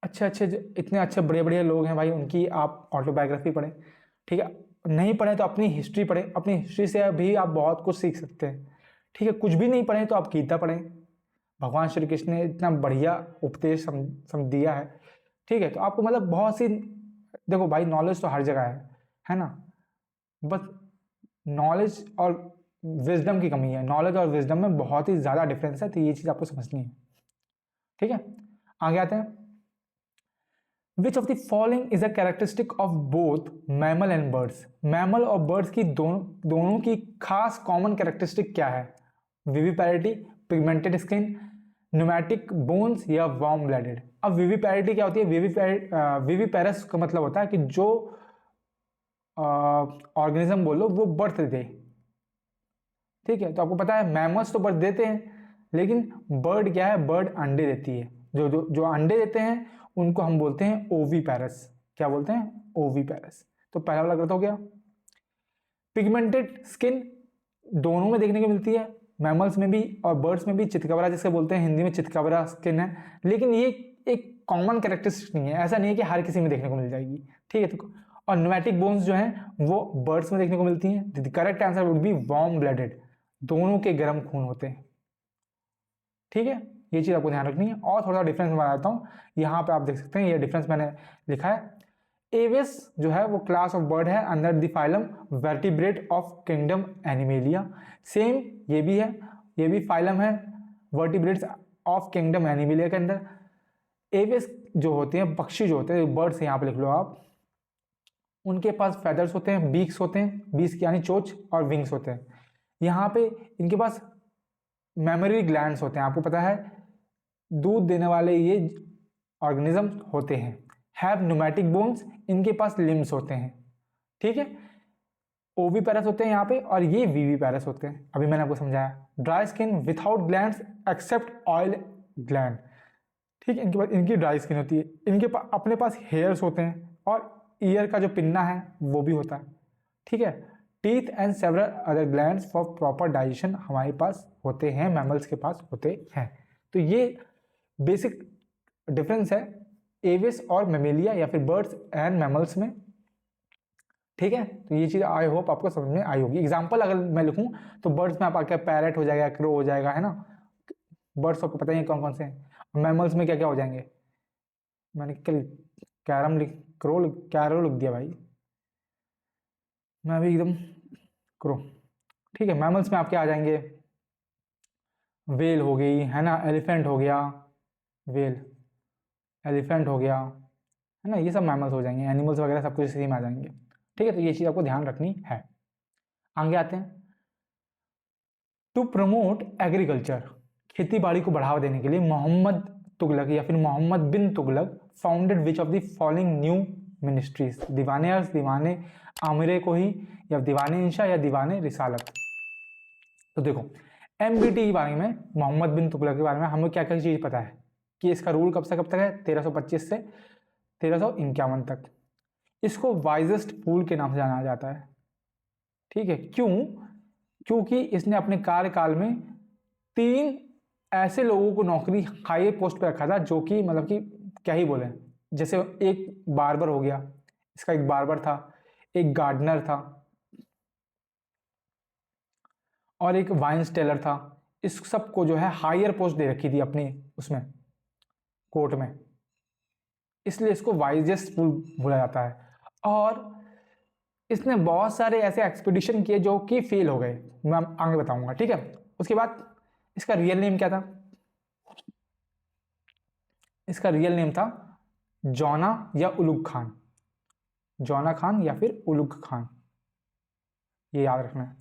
अच्छे अच्छे इतने अच्छे बड़े बड़े लोग हैं भाई, उनकी आप ऑटोबायोग्राफी पढ़ें, ठीक है। नहीं पढ़ें तो अपनी हिस्ट्री पढ़ें, अपनी हिस्ट्री से भी आप बहुत कुछ सीख सकते हैं, ठीक है। कुछ भी नहीं पढ़ें तो आप गीता पढ़ें, भगवान श्री कृष्ण ने इतना बढ़िया उपदेश सम दिया है, ठीक है। तो आपको मतलब बहुत सी, देखो भाई, नॉलेज तो हर जगह है ना, बस नॉलेज और विजडम की कमी है। नॉलेज और विजडम में बहुत ही ज़्यादा डिफरेंस है, तो ये चीज़ आपको समझनी है, ठीक है। आगे आते हैं। Which of the following is a characteristic of both mammal and birds? Mammal और बर्ड्स की दोनों की खास कॉमन कैरेक्टरिस्टिक क्या है? विविपैरिटी, पिगमेंटेड स्किन, न्यूमैटिक बोन्स या वार्म ब्लडेड। अब विविपैरिटी क्या होती है? विविपैरस का मतलब होता है कि जो ऑर्गेनिज्म बोलो वो बर्थ दे, ठीक है। तो आपको पता है मैमल्स तो बर्थ देते हैं, लेकिन बर्ड क्या है? बर्ड अंडे देती है। जो अंडे देते हैं उनको हम बोलते हैं ओवीपैरस। क्या बोलते हैं? ओवीपैरस। तो पहला वाला गलत हो गया। पिगमेंटेड स्किन दोनों में देखने को मिलती है, मैमल्स में भी और बर्ड्स में भी। चितकबरा जिसे बोलते हैं हिंदी में, चितकबरा स्किन है, लेकिन ये एक कॉमन कैरेक्टरिस्टिक नहीं है, ऐसा नहीं है कि हर किसी में देखने को मिल जाएगी, ठीक है। तो और न्यूमैटिक बोन्स जो हैं वो बर्ड्स में देखने को मिलती हैं। The correct answer would be warm blooded, दोनों के गर्म खून होते हैं, ठीक है। ये चीज़ आपको ध्यान रखनी है। और थोड़ा डिफरेंस मैं बताता हूँ, यहाँ पे आप देख सकते हैं, ये डिफरेंस मैंने लिखा है। एविस जो है वो क्लास ऑफ बर्ड है under the phylum vertebrate of kingdom animalia. Same ये भी है, ये भी फाइलम है वर्टिब्रेट्स ऑफ किंगडम एनिमेलिया के अंदर। एविस जो होते हैं, पक्षी जो होते हैं, बर्ड्स यहाँ पे लिख लो आप, उनके पास फेदर्स होते हैं, बीक्स होते हैं, बीक्स यानी चोंच, और विंग्स होते हैं। यहाँ पे इनके पास मेमोरी ग्लैंड्स होते हैं, आपको पता है दूध देने वाले ये ऑर्गेनिज्म होते हैं। हैव न्यूमैटिक बोन्स, इनके पास लिम्स होते हैं, ठीक है। ओवीपैरस होते हैं यहाँ पे, और ये वीवीपैरस होते हैं, अभी मैंने आपको समझाया। Dry skin without glands except oil gland, ठीक है। इनके पास, इनकी ड्राई स्किन होती है, इनके पास अपने पास हेयर्स होते हैं, और ईयर का जो पिन्ना है वो भी होता है, ठीक है। Teeth and several other glands for proper digestion हमारे पास होते हैं, मैमल्स के पास होते हैं। तो ये बेसिक डिफरेंस है एविस और मेमेलिया या फिर बर्ड्स एंड मैमल्स में, ठीक है। तो ये चीज़ आई होप आपको समझ में आई होगी। एग्जाम्पल अगर मैं लिखूं तो बर्ड्स में आपका पैरेट हो जाएगा, क्रो हो जाएगा, है ना। बर्ड्स आपको पता ही है कौन कौन से हैं। मैमल्स में क्या क्या हो जाएंगे, मैंने कल कैरो लिख दिया भाई, मैं अभी एकदम क्रो, ठीक है। मैमल्स में आपके आ जाएंगे वेल हो गई, है ना, एलिफेंट हो गया, वेल एलिफेंट हो गया, है ना, ये सब मैमल्स हो जाएंगे। एनिमल्स वगैरह सब कुछ इसी में आ जाएंगे, ठीक है। तो ये चीज़ आपको ध्यान रखनी है। आगे आते हैं, टू प्रमोट एग्रीकल्चर, खेती बाड़ी को बढ़ावा देने के लिए मोहम्मद तुगलक या फिर Mohammad bin Tughlaq founded which of the following new ministries, Diwane Arsh, दीवाने आमिरे कोही, या दीवाने इंशा, या दीवाने रिसालत। तो देखो एमबीटी के बारे में, मोहम्मद बिन तुगलक के बारे में हमें क्या क्या चीज़ पता है कि इसका रूल कब से कब तक है, 1325 से 1351 तक। इसको वाइजेस्ट फूल के नाम से जाना जाता है, ठीक है। क्यों? क्योंकि इसने अपने कार्यकाल में 3 ऐसे लोगों को नौकरी हाई पोस्ट पे रखा था जो कि मतलब कि क्या ही बोले, जैसे एक बार्बर हो गया, इसका एक बार्बर था, एक गार्डनर था और एक वाइन्स टेलर था। इस सबको जो है हायर पोस्ट दे रखी थी अपनी उसमें कोर्ट में, इसलिए इसको वाइजेस्ट फूल बोला जाता है। और इसने बहुत सारे ऐसे एक्सपीडिशन किए जो कि फेल हो गए, मैं आगे बताऊंगा, ठीक है। उसके बाद इसका रियल नेम क्या था, इसका रियल नेम था जौना या उलुग खान, जौना खान या फिर उलुग खान, ये याद रखना है,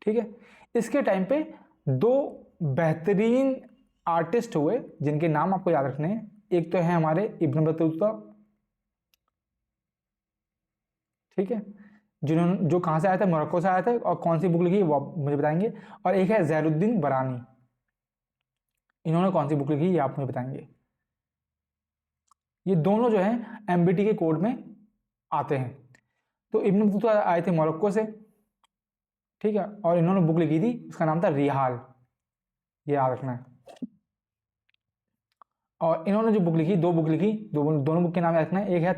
ठीक है। इसके टाइम पे 2 बेहतरीन आर्टिस्ट हुए जिनके नाम आपको याद रखने हैं। एक तो है हमारे इब्न बतूता, ठीक है, जिन्होंने जो कहाँ से आया था, मोरक्को से आया था, और कौन सी बुक लिखी वो आप मुझे बताएंगे। और एक है ज़ैनुद्दीन बरानी, इन्होंने कौन सी बुक लिखी ये आप मुझे बताएंगे। ये दोनों जो है एमबीटी के कोड में आते हैं। तो इब्न बतूता आए थे मोरक्को से, ठीक है, और इन्होंने बुक लिखी थी, उसका नाम था रिहाल, ये याद रखना है। और इन्होंने जो बुक लिखी, 2 बुक लिखी, दोनों बुक के नाम याद रखना है। एक है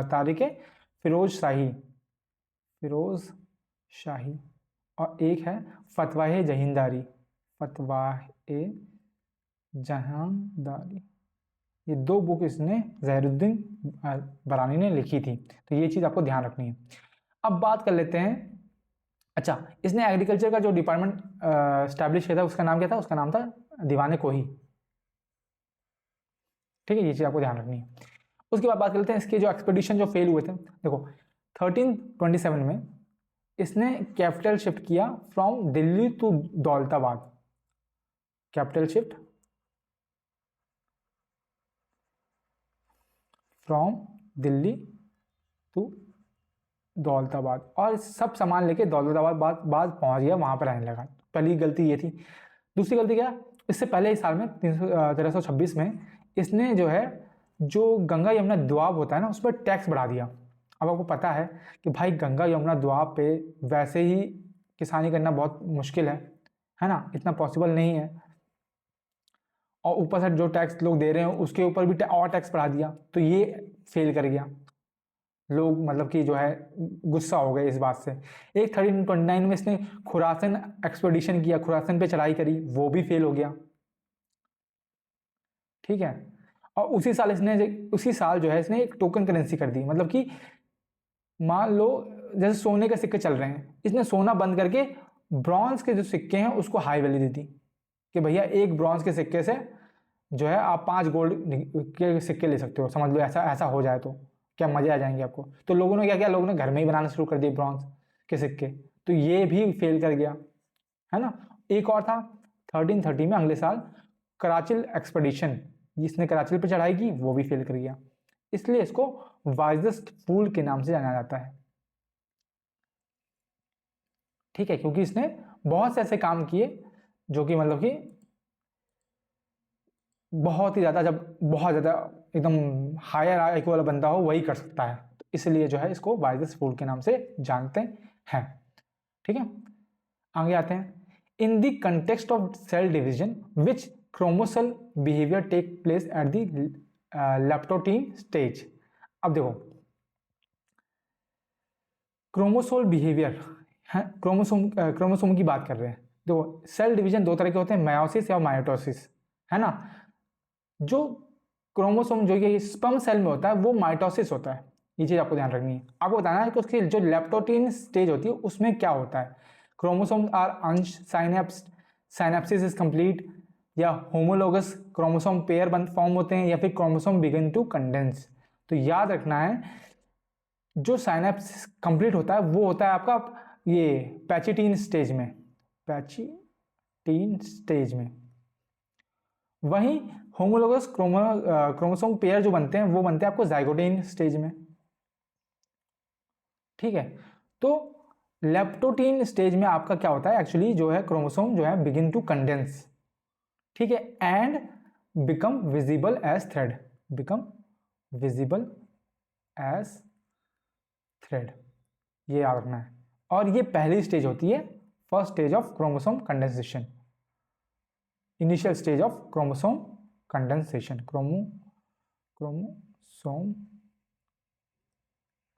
तारीख फिरोज शाही, फिरोज शाही, और एक है फतवाए जहींदारी, फतवाए जहांदारी। ये 2 बुक इसने ज़ैनुद्दीन बरानी ने लिखी थी, तो ये चीज़ आपको ध्यान रखनी है। अब बात कर लेते हैं, अच्छा, इसने एग्रीकल्चर का जो डिपार्टमेंट स्टैब्लिश किया था उसका नाम क्या था, उसका नाम था दीवाने कोही, ठीक है। ये चीज़ आपको ध्यान रखनी है। उसके बाद बात करते हैं इसके जो एक्सपेडिशन जो फेल हुए थे। देखो 1327 में इसने कैपिटल शिफ्ट किया from Delhi to Daulatabad, capital shift from Delhi to Daulatabad, और सब सामान लेके दौलताबाद बाद पहुंच गया, वहां पर रहने लगा। पहली गलती ये थी। दूसरी गलती क्या, इससे पहले ही साल में 1326 में इसने जो है जो गंगा यमुना द्वाब होता है ना उस पर टैक्स बढ़ा दिया। अब आपको पता है कि भाई गंगा यमुना द्वाब पे वैसे ही किसानी करना बहुत मुश्किल है ना, इतना पॉसिबल नहीं है, और ऊपर से जो टैक्स लोग दे रहे हैं उसके ऊपर भी और टैक्स बढ़ा दिया, तो ये फेल कर गया। लोग मतलब कि जो है गुस्सा हो गए इस बात से। एक 1329 में इसने खुरासन एक्सपेडिशन किया, खुरासन पे चढ़ाई करी, वो भी फेल हो गया, ठीक है। और उसी साल जो है इसने एक टोकन करेंसी कर दी, मतलब कि मान लो जैसे सोने के सिक्के चल रहे हैं, इसने सोना बंद करके ब्रॉन्ज के जो सिक्के हैं उसको हाई वैल्यू दी थी कि भैया एक ब्रॉन्ज के सिक्के से जो है आप 5 गोल्ड के सिक्के ले सकते हो, समझ लो ऐसा ऐसा हो जाए तो क्या मजे आ जाएंगे आपको। तो लोगों ने क्या किया, लोगों ने घर में ही बनाना शुरू कर दिए ब्रॉन्ज के सिक्के, तो ये भी फेल कर गया, है ना। एक और था 1330 में, अगले साल कराचिल एक्सपेडिशन, जिसने कराचिल पर चढ़ाई की वो भी फेल कर गया, इसलिए इसको वाइजेस्ट फूल के नाम से जाना जाता है, ठीक है। क्योंकि इसने बहुत से ऐसे काम किए जो कि मतलब कि बहुत ही ज़्यादा, जब बहुत ज़्यादा एकदम हायर आईक्यू वाला बंदा हो वही कर सकता है, तो इसलिए जो है इसको वाइजेस्ट फूड के नाम से जानते हैं। ठीक है, आगे आते हैं। In the context of cell division which chromosome behaviour take place at the leptotene stage. अब देखो क्रोमोसोल बिहेवियर है, क्रोमोसोम की बात कर रहे हैं। देखो सेल डिवीजन दो तरह के होते हैं, मायोसिस या माइटोसिस, है ना। जो क्रोमोसोम जो ये स्पर्म सेल में होता है वो माइटोसिस होता है, ये चीज़ आपको ध्यान रखनी है। आपको बताना है कि उसकी जो लेप्टोटीन स्टेज होती है उसमें क्या होता है। क्रोमोसोम आर अंश, साइनेप्सिस इज कंप्लीट, या होमोलोगस क्रोमोसोम पेयर फॉर्म होते हैं, या फिर क्रोमोसोम बिगिन टू कंडेंस। तो याद रखना है जो साइनेप्सिस कंप्लीट होता है वो होता है आपका ये पैचिटीन स्टेज में, पैचिटीन स्टेज में। वहीं होमोलोगस क्रोमोसोम पेयर जो बनते हैं वो बनते हैं आपको जाइगोटीन स्टेज में। ठीक है, तो लेप्टोटीन स्टेज में आपका क्या होता है, एक्चुअली जो है क्रोमोसोम जो है बिगिन टू कंडेंस, ठीक है, and become visible as thread, become visible as thread, ये याद रखना है। और ये पहली स्टेज होती है, first stage of chromosome condensation, initial stage of chromosome condensation, chromosome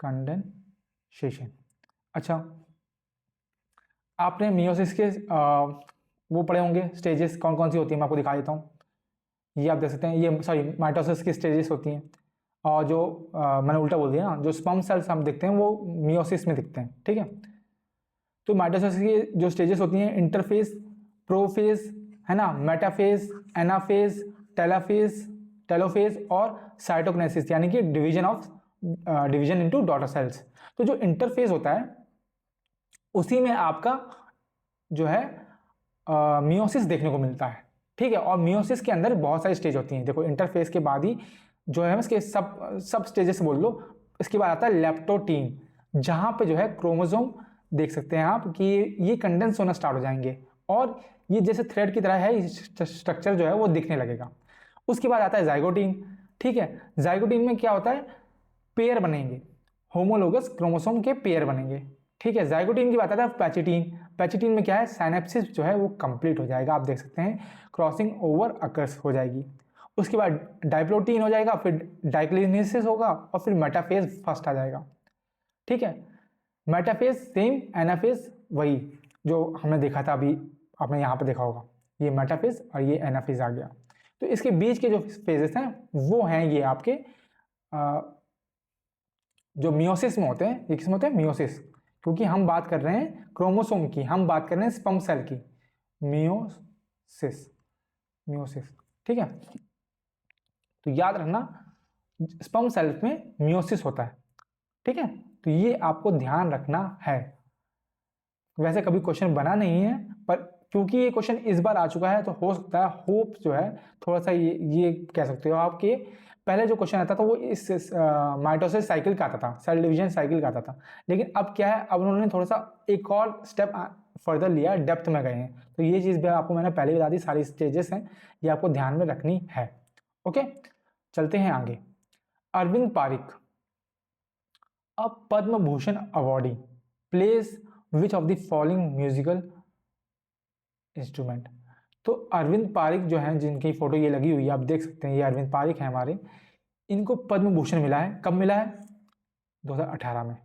condensation. अच्छा, आपने मियोसिस के वो पढ़े होंगे स्टेजेस कौन कौन सी होती है, मैं आपको दिखा देता हूँ। ये आप देख सकते हैं, ये सॉरी माइटोसिस की स्टेजेस होती हैं, और जो मैंने उल्टा बोल दिया ना, जो स्पर्म सेल्स हम देखते हैं वो मियोसिस में दिखते हैं। ठीक है, तो माइटोसिस की जो स्टेजेस होती हैं, इंटरफेज, प्रोफेज, है ना, मेटाफेज, एनाफेज, टेलोफेज और साइटोकिनेसिस, यानी कि डिवीजन इनटू डॉटर सेल्स। तो जो इंटरफेज होता है उसी में आपका जो है मियोसिस देखने को मिलता है। ठीक है, और मियोसिस के अंदर बहुत सारी स्टेज होती हैं। देखो इंटरफेस के बाद ही जो है इसके सब स्टेजेस बोल लो, इसके बाद आता है लेप्टोटीन, जहां पे जो है क्रोमोसोम देख सकते हैं आप कि ये कंडेंस होना स्टार्ट हो जाएंगे, और ये जैसे थ्रेड की तरह है स्ट्रक्चर जो है वो दिखने लगेगा। उसके बाद आता है जाइगोटीन। ठीक है, जाइगोटीन में क्या होता है, पेयर बनेंगे, होमोलोगस क्रोमोसोम के पेयर बनेंगे। ठीक है, जाइगोटीन की बात आता है पैचिटीन। पैचिटीन में क्या है, साइनेप्सिस जो है वो कंप्लीट हो जाएगा, आप देख सकते हैं क्रॉसिंग ओवर अकर्स हो जाएगी। उसके बाद डाइप्लोटीन हो जाएगा, फिर डाइक्लिनेसिस होगा, और फिर मेटाफेज फर्स्ट आ जाएगा। ठीक है, मेटाफेज सेम, एनाफेज वही जो हमने देखा था अभी, आपने यहाँ पे देखा होगा, ये मेटाफेज और ये एनाफेज आ गया। तो इसके बीच के जो फेजेस हैं वो हैं ये आपके जो मियोसिस में होते हैं। ये किस में होते हैं, मियोसिस, क्योंकि हम बात कर रहे हैं क्रोमोसोम की, हम बात कर रहे हैं स्पर्म सेल की, मियोसिस, मियोसिस। ठीक है, तो याद रखना स्पर्म सेल में मियोसिस होता है। ठीक है, तो ये आपको ध्यान रखना है। वैसे कभी क्वेश्चन बना नहीं है, पर क्योंकि ये क्वेश्चन इस बार आ चुका है तो हो सकता है, होप जो है थोड़ा सा ये कह सकते हो आपके पहले जो क्वेश्चन आता था वो इस माइटोसिस साइकिल का आता था, सेल डिवीजन साइकिल का आता था। लेकिन अब क्या है, अब उन्होंने थोड़ा सा एक और स्टेप फर्दर लिया, डेप्थ में गए हैं। तो ये चीज़ भी आपको मैंने पहले बता दी, सारी स्टेजेस हैं, ये आपको ध्यान में रखनी है। ओके, चलते हैं आगे। अरविंद पारिक, अब Padma Bhushan awardee, plays which of the following musical instrument. तो अरविंद पारिक जो हैं, जिनकी फोटो ये लगी हुई है, आप देख सकते हैं, ये अरविंद पारिक है हमारे, इनको पद्म भूषण मिला है। कब मिला है, 2018 में।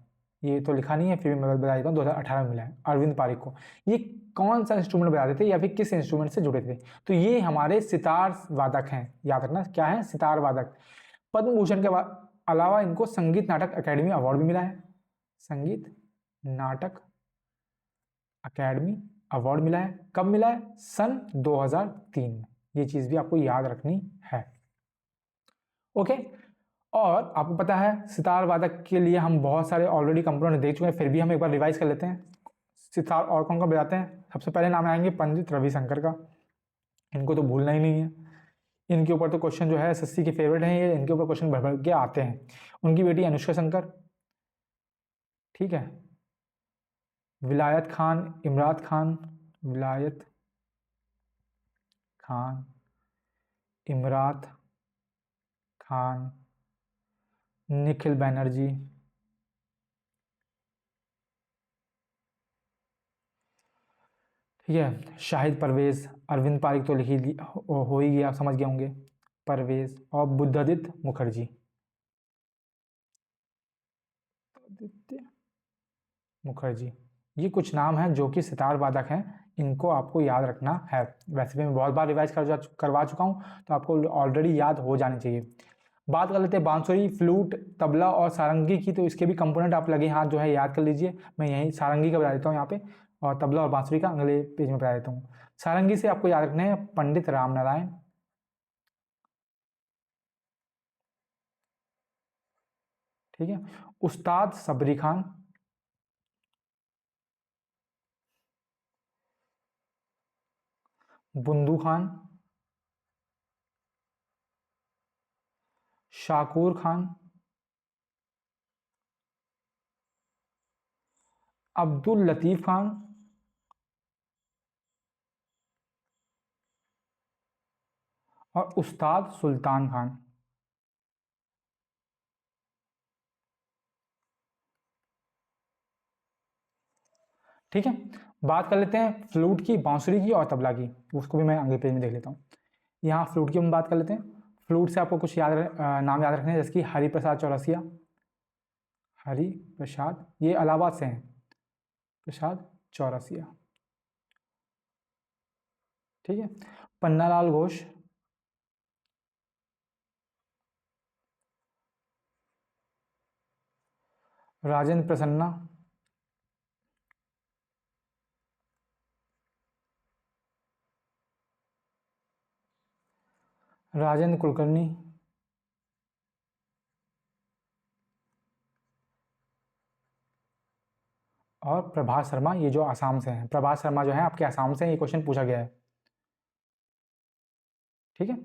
ये तो लिखा नहीं है, फिर भी मैं बता देता हूँ, 2018 में मिला है अरविंद पारिक को। ये कौन सा इंस्ट्रूमेंट बजाते थे या फिर किस इंस्ट्रूमेंट से जुड़े थे, तो ये हमारे सितार वादक हैं। याद रखना क्या है, सितार वादक। पद्म भूषण के अलावा इनको संगीत नाटक अकेडमी अवार्ड भी मिला है, संगीत नाटक अकेडमी अवार्ड मिला है। कब मिला है, सन 2003 में। ये चीज भी आपको याद रखनी है। ओके, और आपको पता है सितार वादक के लिए हम बहुत सारे ऑलरेडी कंपोनेंट देख चुके हैं, फिर भी हम एक बार रिवाइज कर लेते हैं। सितार और कौन कौन बजाते हैं, सबसे पहले नाम आएंगे पंडित रविशंकर का, इनको तो भूलना ही नहीं है। इनके ऊपर तो क्वेश्चन जो है एसएससी के फेवरेट हैं, ये इनके ऊपर क्वेश्चन भर भर के आते हैं। उनकी बेटी अनुष्का शंकर, ठीक है, विलायत खान, इमरात खान, विलायत खान, इमरात खान, निखिल बैनर्जी, ठीक है, शाहिद परवेज, अरविंद पारिक तो हो ही गया, आप समझ गए होंगे, परवेज, और बुद्धादित्य मुखर्जी, आदित्य मुखर्जी। ये कुछ नाम हैं जो कि सितार वादक हैं, इनको आपको याद रखना है। वैसे भी मैं बहुत बार रिवाइज करवा चुका हूँ, तो आपको ऑलरेडी याद हो जानी चाहिए। बात कर लेते हैं बांसुरी, फ्लूट, तबला और सारंगी की, तो इसके भी कंपोनेंट आप लगे हाथ जो है याद कर लीजिए। मैं यहीं सारंगी का बता देता हूँ यहाँ पे, और तबला और बांसुरी का अगले पेज में बता देता हूँ। सारंगी से आपको याद रखना है पंडित राम नारायण, ठीक है, उस्ताद सबरी खान, बुंदू खान, शाकूर खान, अब्दुल लतीफ़ खान, और उस्ताद सुल्तान खान। ठीक है, बात कर लेते हैं फ्लूट की, बांसुरी की और तबला की, उसको भी मैं अगले पेज में देख लेता हूँ। यहाँ फ्लूट की हम बात कर लेते हैं। फ्लूट से आपको कुछ नाम याद रखने हैं, जैसे कि हरि प्रसाद चौरसिया, हरि प्रसाद, ये इलाहाबाद से हैं, प्रसाद चौरसिया, ठीक है। पन्नालाल घोष, राजेंद्र प्रसन्ना, राजेंद्र कुलकर्णी, और प्रभात शर्मा, ये जो आसाम से हैं, प्रभात शर्मा जो है आपके आसाम से, ये क्वेश्चन पूछा गया है, ठीक है।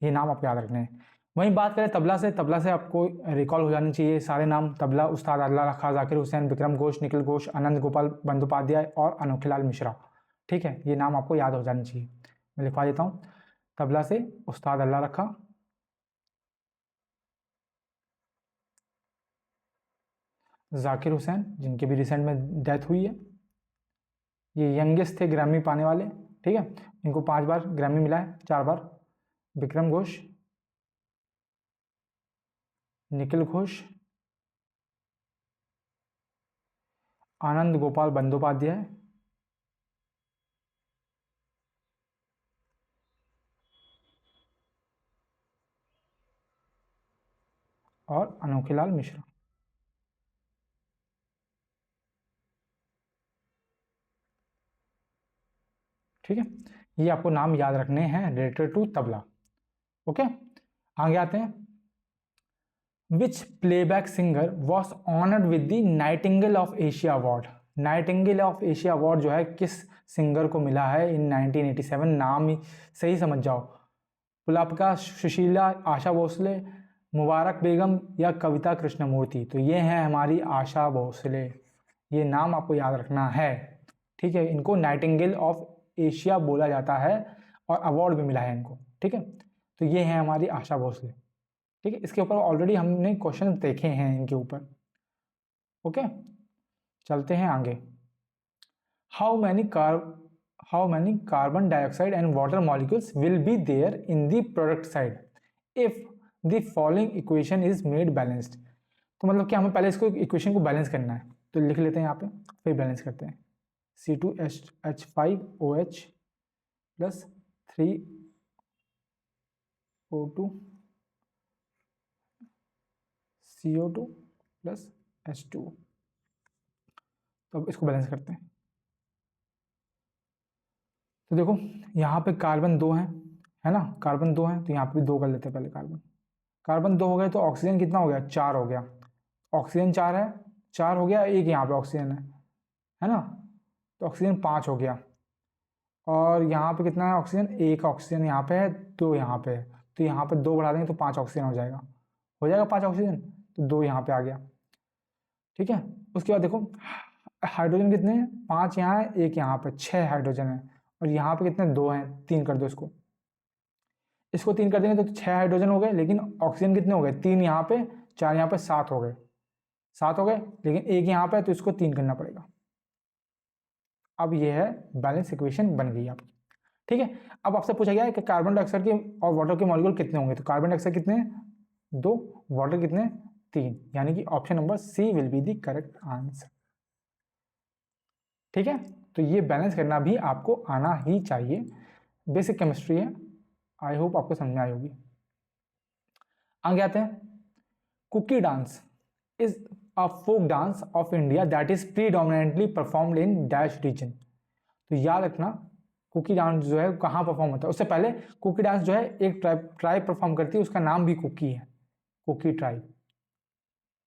ये नाम आपको याद रखने हैं। वहीं बात करें तबला से, तबला से आपको रिकॉल हो जानी चाहिए सारे नाम। तबला उस्ताद अल्लाह रखा, जाकिर हुसैन, विक्रम घोष, निखिल घोष, आनंद गोपाल बंदोपाध्याय और अनोखीलाल मिश्रा, ठीक है। ये नाम आपको याद हो जानी चाहिए, मैं लिखवा देता हूँ। तबला से उस्ताद अल्लाह रखा, जाकिर हुसैन, जिनकी भी रिसेंट में डेथ हुई है, ये यंगेस्ट थे ग्रैमी पाने वाले, ठीक है, इनको 5 बार ग्रैमी मिला है, 4 बार। विक्रम घोष, निखिल घोष, आनंद गोपाल बंदोपाध्याय, और अनोखीलाल मिश्रा, ठीक है। ये आपको नाम याद रखने हैं रिलेटेड टू तबला, ओके। आगे आते हैं। Which playback singer was honoured with the nightingale of Asia award. Nightingale of Asia award जो है किस सिंगर को मिला है इन 1987? नाम ही सही समझ जाओ, पुलापका, सुशीला, आशा भोसले, मुबारक बेगम या कविता कृष्णमूर्ति। तो ये हैं हमारी आशा भोसले, ये नाम आपको याद रखना है, ठीक है। इनको नाइटिंगेल ऑफ एशिया बोला जाता है और अवार्ड भी मिला है इनको, ठीक है। तो ये हैं हमारी आशा भोसले, ठीक है। इसके ऊपर ऑलरेडी हमने क्वेश्चन देखे हैं इनके ऊपर, ओके। चलते हैं आगे। How many carbon dioxide and water molecules will be there in the product side if the following equation is made balanced. तो मतलब कि हमें पहले इसको इक्वेशन को बैलेंस करना है, तो लिख लेते हैं यहाँ पे, फिर बैलेंस करते हैं। C2H5OH plus 3O2 CO2 plus H2। तो अब इसको बैलेंस करते हैं। तो देखो यहाँ पे कार्बन 2 है ना, कार्बन 2 है, तो यहाँ पे भी 2 कर लेते हैं पहले। कार्बन 2 हो गए, तो ऑक्सीजन कितना हो गया? 4 हो गया। ऑक्सीजन 4 है, 4 हो गया, एक यहाँ पे ऑक्सीजन है ना, तो ऑक्सीजन 5 हो गया। और यहाँ पे कितना है ऑक्सीजन? एक ऑक्सीजन यहाँ पे है, 2 यहाँ पे है, तो यहाँ पे 2 बढ़ा देंगे तो 5 ऑक्सीजन हो जाएगा 5 ऑक्सीजन, तो 2 यहाँ पे आ गया, ठीक है। उसके बाद देखो हाइड्रोजन कितने हैं? 5 यहाँ है, एक यहाँ पे, 6 हाइड्रोजन है। और यहाँ पे कितने? 2 हैं, 3 कर दो इसको, 3 कर देंगे तो 6 हाइड्रोजन हो गए, लेकिन ऑक्सीजन कितने हो गए? 3 यहाँ पे, 4 यहाँ पे, 7 हो गए, 7 हो गए, लेकिन एक यहाँ पे है तो इसको 3 करना पड़ेगा। अब ये है बैलेंस इक्वेशन बन गई आपकी। ठीक है, अब आपसे पूछा गया है कि कार्बन डाइऑक्साइड के और वाटर के मॉलिक्यूल कितने होंगे, तो कार्बन डाइऑक्साइड कितने हैं, 2, वाटर कितने, 3, यानी कि option number C will be the correct answer. ठीक है, तो ये बैलेंस करना भी आपको आना ही चाहिए, बेसिक केमिस्ट्री है, आई होप आपको समझ में आई होगी। आगे आते हैं, Kuki dance is a folk dance of India that is predominantly performed in dash region. तो याद रखना, कुकी डांस जो है कहाँ परफॉर्म होता है, उससे पहले कुकी डांस जो है एक ट्राइब परफॉर्म करती है, उसका नाम भी कुकी है, कुकी ट्राइब।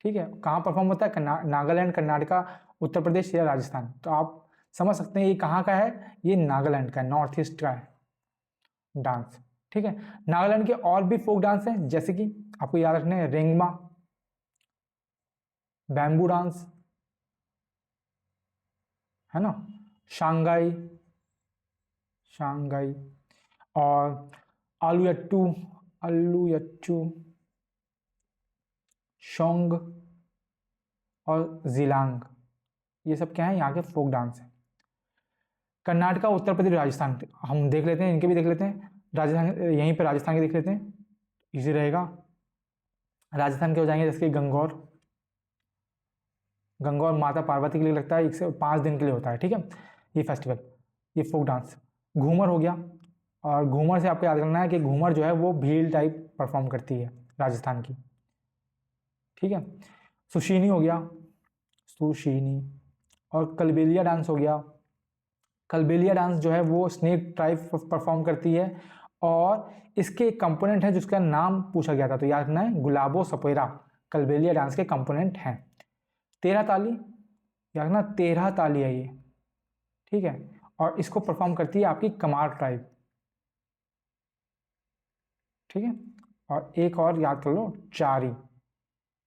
ठीक है, कहाँ परफॉर्म होता है, नागालैंड, कर्नाटका, उत्तर प्रदेश या राजस्थान। तो आप समझ सकते हैं ये कहाँ का है, ये नागालैंड का है, नॉर्थ ईस्ट का है डांस। ठीक है, नागालैंड के और भी फोक डांस हैं, जैसे कि आपको याद रखना है रेंगमा, बैम्बू डांस, है ना, शांघाई, शांघाई, और आलूयट्टू, आलूयट्टू, शोंग और जिलांग, ये सब क्या है, यहाँ के फोक डांस है। कर्नाटका, उत्तर प्रदेश, राजस्थान हम देख लेते हैं, इनके भी देख लेते हैं। राजस्थान, यहीं पे राजस्थान के देख लेते हैं, इजी रहेगा। राजस्थान के हो जाएंगे जैसे कि गंगौर, गंगौर माता पार्वती के लिए लगता है, 1 से 5 दिन के लिए होता है। ठीक है, ये फेस्टिवल, ये फोक डांस। घूमर हो गया, और घूमर से आपको याद रखना है कि घूमर जो है वो भील टाइप परफॉर्म करती है राजस्थान की। ठीक है, सुशीनी हो गया, सुशीनी, और कलबेलिया डांस हो गया। कलबेलिया डांस जो है वो स्नेक टाइप परफॉर्म करती है, और इसके कंपोनेंट है जिसका नाम पूछा गया था, तो याद रखना है गुलाबो सपेरा कलबेलिया डांस के कंपोनेंट हैं। 13 ताली, याद रखना 13 ताली है ये। ठीक है, और इसको परफॉर्म करती है आपकी कमार ट्राइब। ठीक है, और एक और याद कर लो, चारी,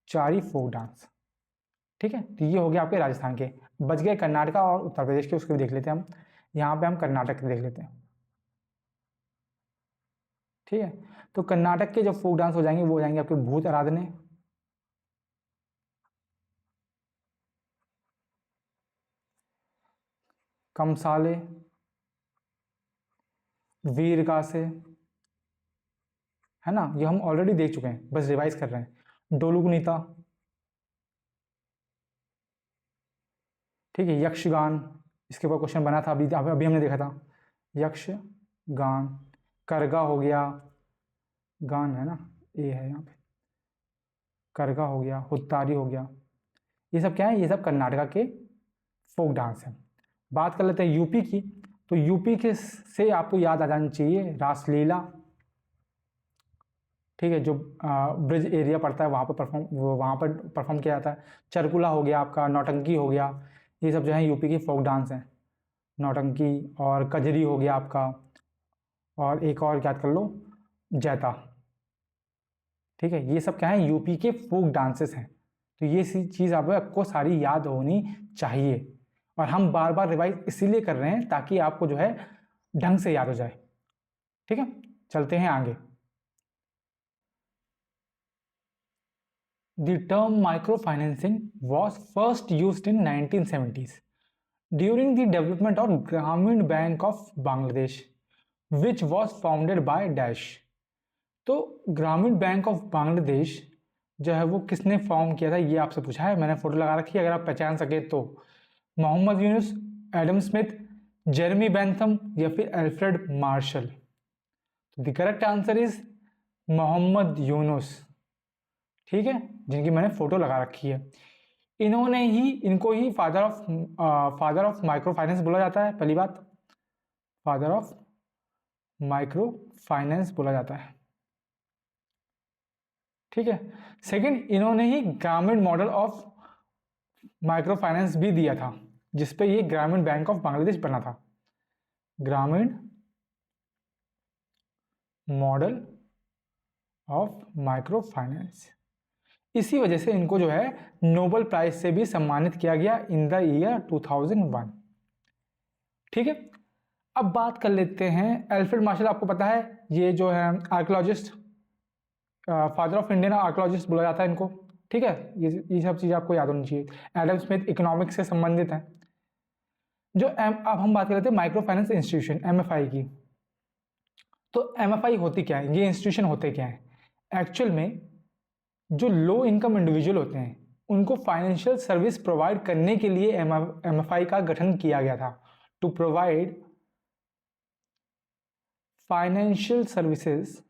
चारी फोक डांस। ठीक है, तो ये हो गया आपके राजस्थान के। बच गए कर्नाटका और उत्तर प्रदेश के, उसके भी देख लेते हैं हम। यहाँ पे हम कर्नाटक के देख लेते हैं। ठीक है, तो कर्नाटक के जो फोक डांस हो जाएंगे वो हो जाएंगे आपके भूत आराधने, कमसाले, वीरगासे, है ना, ये हम ऑलरेडी देख चुके हैं, बस रिवाइज कर रहे हैं। डोलुगुनीता, ठीक है, यक्षगान, इसके ऊपर क्वेश्चन बना था, अभी अभी हमने देखा था, यक्षगान। करगा हो गया, गान है ना, ये है यहाँ पे, करगा हो गया, हुत्तारी हो गया, ये सब क्या है, ये सब कर्नाटका के फोक डांस है। बात कर लेते हैं यूपी की, तो यूपी के से आपको याद आ जानी चाहिए रासलीला। ठीक है, जो ब्रिज एरिया पड़ता है वहाँ पर परफॉर्म किया जाता है। चरकुला हो गया आपका, नौटंकी हो गया, ये सब जो है यूपी की फोक डांस हैं। नौटंकी और कजरी हो गया आपका, और एक और याद कर लो, जैता। ठीक है, ये सब क्या है, यूपी के फोक डांसेस हैं। तो ये चीज़ आपको सारी याद होनी चाहिए, और हम बार बार रिवाइज इसीलिए कर रहे हैं ताकि आपको जो है ढंग से याद हो जाए। ठीक है, चलते हैं आगे। The term microfinancing was first used in 1970s during the development of Grameen Bank of Bangladesh, which was founded by Dash. तो ग्रामीण बैंक ऑफ बांग्लादेश जो है वो किसने फॉर्म किया था, ये आपसे पूछा है, मैंने फोटो लगा रखी है, अगर आप पहचान सके तो। Mohammad Yunus, Adam Smith, Jeremy Bentham, या फिर अल्फ्रेड मार्शल। तो the correct answer is Mohammad Yunus. ठीक है, जिनकी मैंने फोटो लगा रखी है। इनको ही फादर ऑफ माइक्रो फाइनेंस बोला जाता है। पहली बात, फादर ऑफ माइक्रो फाइनेंस बोला जाता है। ठीक है, सेकंड, इन्होंने ही ग्रामीण मॉडल ऑफ माइक्रो फाइनेंस भी दिया था, जिसपे ये ग्रामीण बैंक ऑफ बांग्लादेश बना था। ग्रामीण मॉडल ऑफ माइक्रो फाइनेंस, इसी वजह से इनको जो है नोबेल प्राइज से भी सम्मानित किया गया इन द ईयर 2001। ठीक है, अब बात कर लेते हैं अल्फ्रेड मार्शल। आपको पता है ये जो है archaeologist, father of Indian archaeologist बोला जाता है इनको। ठीक है, ये सब चीज़ आपको याद होनी चाहिए। एडम स्मिथ इकोनॉमिक्स से संबंधित है। अब हम बात कर रहे थे माइक्रो फाइनेंस इंस्टीट्यूशन एमएफआई की। तो एमएफआई होती क्या है, ये इंस्टीट्यूशन होते क्या है? एक्चुअल में जो लो इनकम इंडिविजुअल होते हैं उनको फाइनेंशियल सर्विस प्रोवाइड करने के लिए एमएफआई का गठन किया गया था, to provide financial services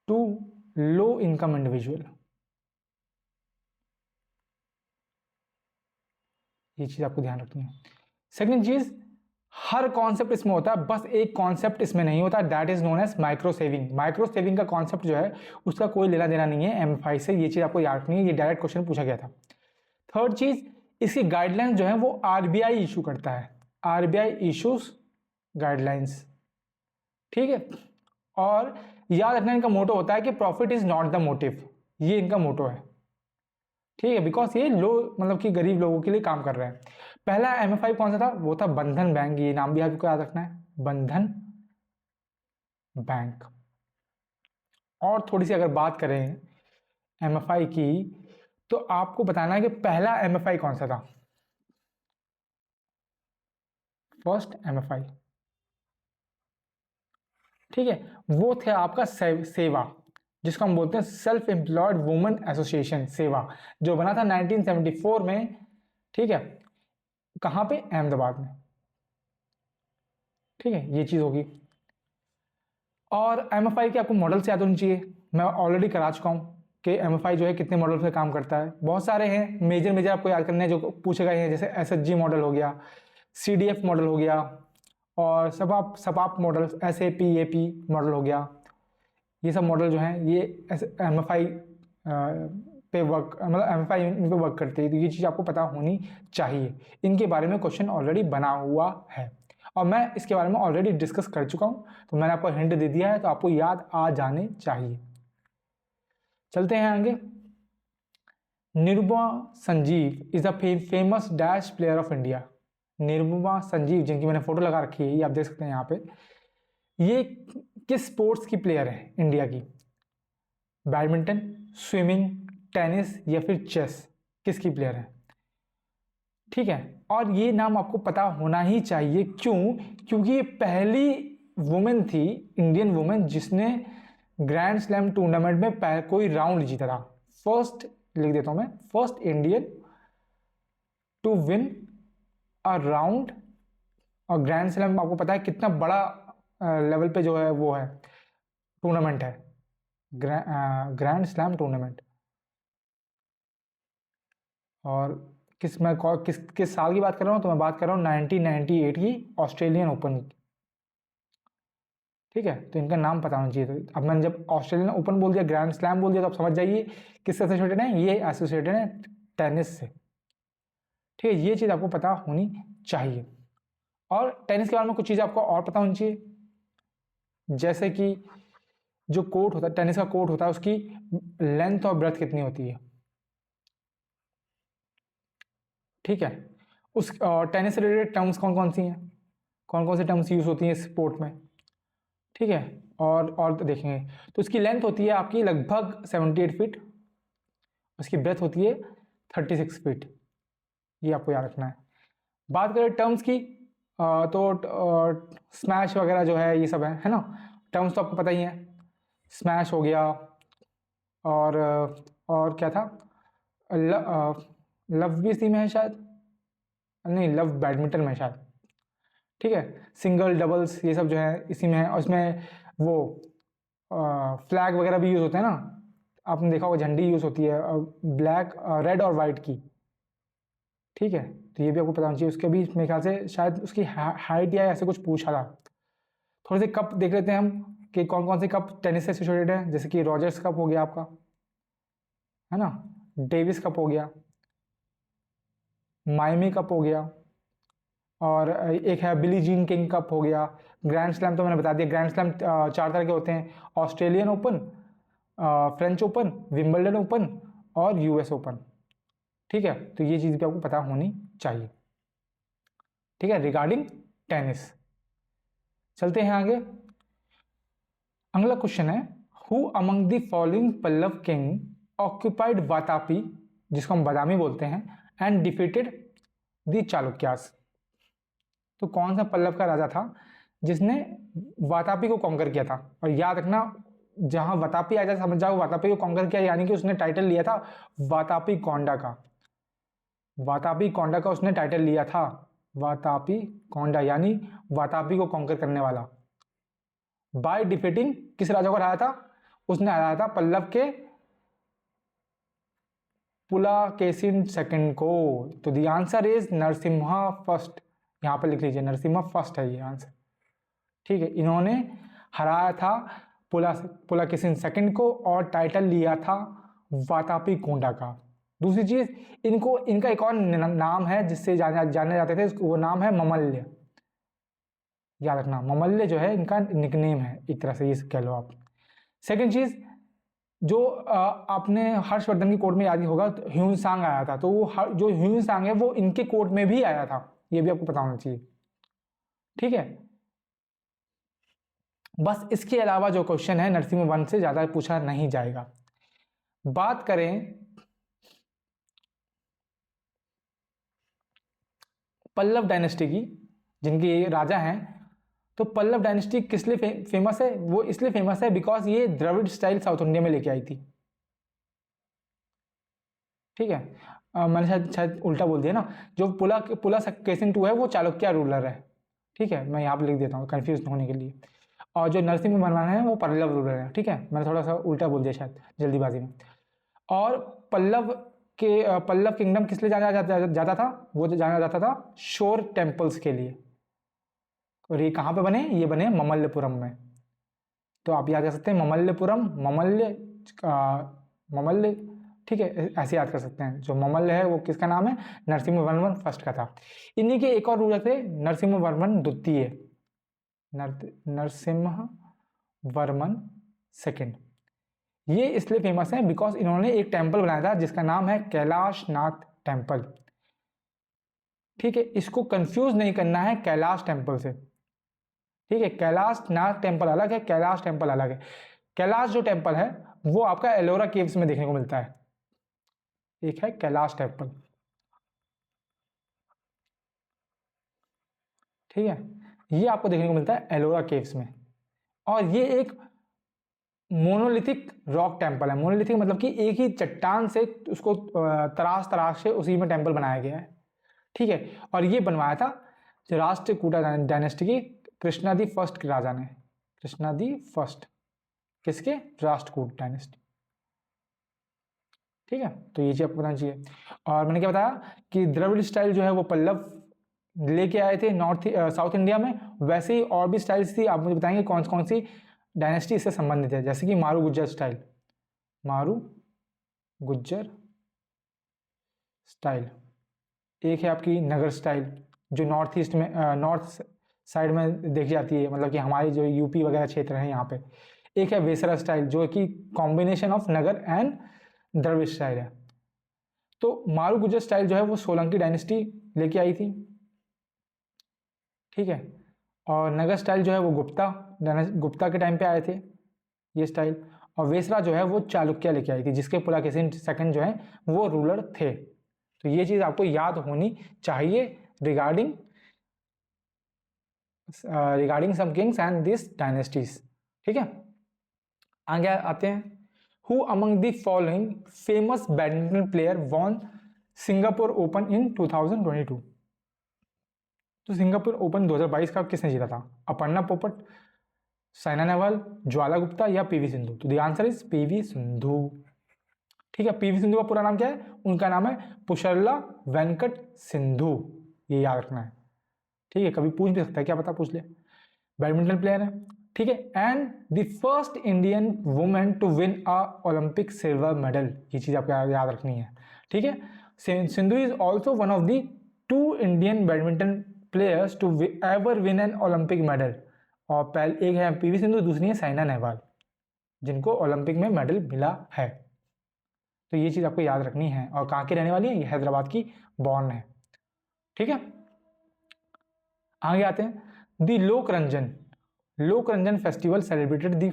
to low income individual. ये चीज आपको ध्यान रखनी है। सेकंड चीज, हर कॉन्सेप्ट इसमें होता है, बस एक कॉन्सेप्ट इसमें नहीं होता, that is known as micro saving. Micro saving का कॉन्सेप्ट जो है उसका कोई लेना देना नहीं है एमएफआई से, ये चीज आपको याद रखनी है, ये डायरेक्ट क्वेश्चन पूछा गया था। थर्ड चीज, इसकी गाइडलाइंस जो है वो आरबीआई इशू करता है, आरबीआई इशूज गाइडलाइंस, ठीक है। और याद रखना इनका मोटो होता है कि profit is not the motive, ये इनका मोटो है, ठीक है, बिकॉज ये लो मतलब कि गरीब लोगों के लिए काम कर रहे हैं। पहला एमएफआई कौन सा था? वो था बंधन बैंक, ये नाम भी आपको याद रखना है, बंधन बैंक। और थोड़ी सी अगर बात करें एमएफआई की, तो आपको बताना है कि पहला एमएफआई कौन सा था, फर्स्ट एमएफआई, ठीक है, वो थे आपका सेवा, जिसको हम बोलते हैं सेल्फ एम्प्लॉयड वुमेन एसोसिएशन, सेवा, जो बना था 1974 में, ठीक है, कहां पे? अहमदाबाद में, ठीक है, ये चीज होगी। और एमएफआई के आपको मॉडल से याद होनी चाहिए, मैं ऑलरेडी करा चुका हूं कि एमएफआई जो है कितने मॉडल पे काम करता है, बहुत सारे हैं, मेजर मेजर आपको याद करने हैं जो पूछे गए हैं, जैसे एसएचजी मॉडल हो गया, सीडीएफ मॉडल हो गया, और सपाप मॉडल, एसएपीएपी मॉडल हो गया। ये सब मॉडल जो हैं ये एमएफआई पे वर्क, मतलब एमएफआई इन पे वर्क करती है, तो ये चीज़ आपको पता होनी चाहिए। इनके बारे में क्वेश्चन ऑलरेडी बना हुआ है और मैं इसके बारे में ऑलरेडी डिस्कस कर चुका हूँ, तो मैंने आपको हिंट दे दिया है, तो आपको याद आ जाने चाहिए। चलते हैं आगे। Nirupama Sanjeev is the famous dash player of India. Nirupama Sanjeev, जिनकी मैंने फोटो लगा रखी है, ये आप देख सकते हैं यहाँ पे, ये किस स्पोर्ट्स की प्लेयर है इंडिया की? बैडमिंटन, स्विमिंग, टेनिस या फिर चेस, किसकी प्लेयर है? ठीक है, और ये नाम आपको पता होना ही चाहिए, क्यों? क्योंकि ये पहली वुमेन थी, इंडियन वुमेन, जिसने ग्रैंड स्लैम टूर्नामेंट में कोई राउंड जीता था। फर्स्ट, लिख देता हूं मैं, first Indian to win a round. और ग्रैंड स्लैम आपको पता है कितना बड़ा लेवल पे जो है वो है, टूर्नामेंट है, ग्रैंड स्लैम टूर्नामेंट। और किस साल की बात कर रहा हूँ? तो मैं बात कर रहा हूँ 1998 की ऑस्ट्रेलियन ओपन की, ठीक है। तो इनका नाम पता होना चाहिए। तो अब मैंने जब ऑस्ट्रेलियन ओपन बोल दिया, ग्रैंड स्लैम बोल दिया, तो आप समझ जाइए किससे एसोसिएटेड है, ये एसोसिएटेड है टेनिस से, ठीक है। ये चीज़ आपको पता होनी चाहिए। और टेनिस के बारे में कुछ चीज़ें आपको और पता होनी चाहिए, जैसे कि जो कोर्ट होता है, टेनिस का कोर्ट होता है, उसकी लेंथ और ब्रेथ कितनी होती है, ठीक है। उस टेनिस से रिलेटेड टर्म्स कौन कौन सी हैं, कौन कौन सी टर्म्स यूज होती हैं स्पोर्ट में, ठीक है। और तो देखेंगे, तो उसकी लेंथ होती है आपकी लगभग 78 फीट, उसकी ब्रेथ होती है 36 फीट, ये आपको याद रखना है। बात करें टर्म्स की, तो स्मैश वगैरह जो है ये सब है ना, टर्म्स तो आपको पता ही है, स्मैश हो गया, और क्या था, लव भी इसी में है शायद, नहीं, लव बैडमिंटन में शायद, ठीक है। सिंगल, डबल्स, ये सब जो है इसी में है, और इसमें वो फ्लैग वगैरह भी यूज़ होते हैं ना, आपने देखा होगा झंडी यूज़ होती है, ब्लैक, रेड और वाइट की, ठीक है। तो ये भी आपको पता होना चाहिए। उसके भी मेरे ख्याल से शायद उसकी हाइट या ऐसे कुछ पूछा था। थोड़े से कप देख लेते हैं हम कि कौन कौन से कप टेनिस से एसोसिएटेड है, जैसे कि रॉजर्स कप हो गया आपका, है ना, डेविस कप हो गया, माइमी कप हो गया, और एक है बिली जीन किंग कप हो गया। ग्रैंड स्लैम तो मैंने बता दिया, ग्रैंड स्लैम 4 तरह के होते हैं, Australian open, French open, Wimbledon open और यूएस ओपन, ठीक है। तो ये चीज़ भी आपको पता होनी चाहिए, ठीक है, रिगार्डिंग टेनिस। चलते हैं आगे। अगला क्वेश्चन है, who among the following Pallava king occupied Vatapi जिसको हम बादामी बोलते हैं, एंड डिफीटेड द चालुक्यास। तो कौन सा पल्लव का राजा था जिसने वातापी को कॉन्कर किया था? और याद रखना, जहां वातापी आ जाए समझ जाओ वातापी को कॉन्कर किया, यानी कि उसने टाइटल लिया था वातापी कोंडा का। वातापी कोंडा का उसने टाइटल लिया था, वातापी कोंडा यानी वातापी को कॉन्कर करने वाला। बाय डिफीटिंग किस राजा को हराया था? उसने हराया था पल्लव के पुलाकेशिन सेकंड को। तो the answer is Narasimha first. यहां पर लिख लीजिए नरसिम्हा फर्स्ट है ये आंसर। ठीक है, इन्होंने हराया था पुलाकेशिन सेकंड को और टाइटल लिया था वातापी कोंडा का। दूसरी चीज, इनका एक और नाम है जिससे जाने जाते थे, वो नाम है ममल्य। याद रखना, ममल्य जो है इनका निकनेम है, एक तरह से ये कह लो आप। सेकंड चीज, जो आपने हर्षवर्धन की कोर्ट में याद ही होगा, तो ह्यूनसांग आया था, तो वो जो ह्यूनसांग है वो इनके कोर्ट में भी आया था, ये भी आपको पता होना चाहिए। ठीक है, बस इसके अलावा जो क्वेश्चन है नरसिम्हा वन से ज्यादा पूछा नहीं जाएगा। बात करें पल्लव डायनेस्टी की, जिनके राजा हैं, तो पल्लव डायनेस्टी किस लिए फेमस है? वो इसलिए फेमस है बिकॉज ये द्रविड़ स्टाइल साउथ इंडिया में लेके आई थी। ठीक है, मैंने शायद उल्टा बोल दिया ना। जो पुलाकेशिन II है वो चालुक्य रूलर है। ठीक है, मैं यहाँ पे लिख देता हूँ कंफ्यूज होने के लिए। और जो नरसिम्हा वर्मन है वो पल्लव रूलर है। ठीक है, मैंने थोड़ा सा उल्टा बोल दिया शायद जल्दीबाजी में। और पल्लव किंगडम किस लिए जाना जाता था? वो जाना जाता था शोर टेम्पल्स के लिए। और ये कहाँ पे बने? ये बने ममल्लपुरम में। तो आप याद कर सकते हैं ममल्लपुरम, ममल्ल। ठीक है, ऐसे याद कर सकते हैं। जो ममल्ल है वो किसका नाम है? नरसिम्हा वर्मन फर्स्ट का था। इन्हीं के एक और रूलर थे नरसिम्हा वर्मन द्वितीय, नरसिम्हा वर्मन सेकंड। ये इसलिए फेमस है बिकॉज इन्होंने एक टेम्पल बनाया था जिसका नाम है कैलाश नाथ टेम्पल। ठीक है, इसको कंफ्यूज नहीं करना है कैलाश टेम्पल से। ठीक है, कैलाश नाथ टेम्पल अलग है, कैलाश टेम्पल अलग है। कैलाश जो टेम्पल है वो आपका एलोरा केव्स में देखने को मिलता है। एक है कैलाश टेम्पल। ठीक है, ये आपको देखने को मिलता है एलोरा केव्स में। और ये एक मोनोलिथिक रॉक टेम्पल है। मोनोलिथिक मतलब कि एक ही चट्टान से उसको तराश से उसी में टेम्पल बनाया गया है। ठीक है, और ये बनवाया था राष्ट्रकूटा डायनेस्टी की कृष्णादि फर्स्ट के राजा ने। कृष्णादि फर्स्ट किसके? राष्ट्रकूट डायनेस्टी। ठीक है, तो ये चीज आपको बताना चाहिए। और मैंने क्या बताया कि द्रविड़ स्टाइल जो है वो पल्लव लेके आए थे साउथ इंडिया में। वैसे ही और भी स्टाइल्स थी, आप मुझे बताएंगे कौन कौन सी डायनेस्टी इससे संबंधित है। जैसे कि मारू गुज्जर स्टाइल, मारू गुज्जर स्टाइल। एक है आपकी नगर स्टाइल जो नॉर्थ ईस्ट में नॉर्थ साइड में देखी जाती है, मतलब कि हमारी जो यूपी वगैरह क्षेत्र है यहाँ पे। एक है वेसरा स्टाइल जो कि combination of Nagara and Dravida style है। तो मारू गुज्जर स्टाइल जो है वो सोलंकी डायनेस्टी लेके आई थी। ठीक है, और नगर स्टाइल जो है वो गुप्ता के टाइम पे आए थे ये स्टाइल। और वेसरा जो है वो चालुक्य लेके आई थी, जिसके पुलाकेशिन सेकंड जो है वो रूलर थे। तो ये चीज आपको याद होनी चाहिए regarding some kings and this dynasties. ठीक है, आगे आते हैं। Who among the following famous badminton player won Singapore Open in 2022? तो सिंगापुर ओपन 2022 का किसने जीता था? अपर्णा पोपट, साइना नेहवाल, ज्वाला गुप्ता या पीवी सिंधु? तो the answer is PV Sindhu. ठीक है, पीवी सिंधु का पूरा नाम क्या है? उनका नाम है पुशरला वेंकट सिंधु, ये याद रखना है। ठीक है, कभी पूछ भी सकता है, क्या पता पूछ ले। बैडमिंटन प्लेयर है। ठीक है, and the first Indian women to win a Olympic silver medal, ये चीज आपको याद रखनी है। ठीक है, Sindhu is also one of the 2 Indian badminton players to ever win an Olympic medal. और पहले एक है पीवी सिंधु, दूसरी है साइना नेहवाल, जिनको ओलंपिक में मेडल मिला है। तो ये चीज आपको याद रखनी है। और कहाँ की रहने वाली है? ये हैदराबाद की बॉर्न है। ठीक है, आगे आते हैं। The Lok Ranjan festival celebrated the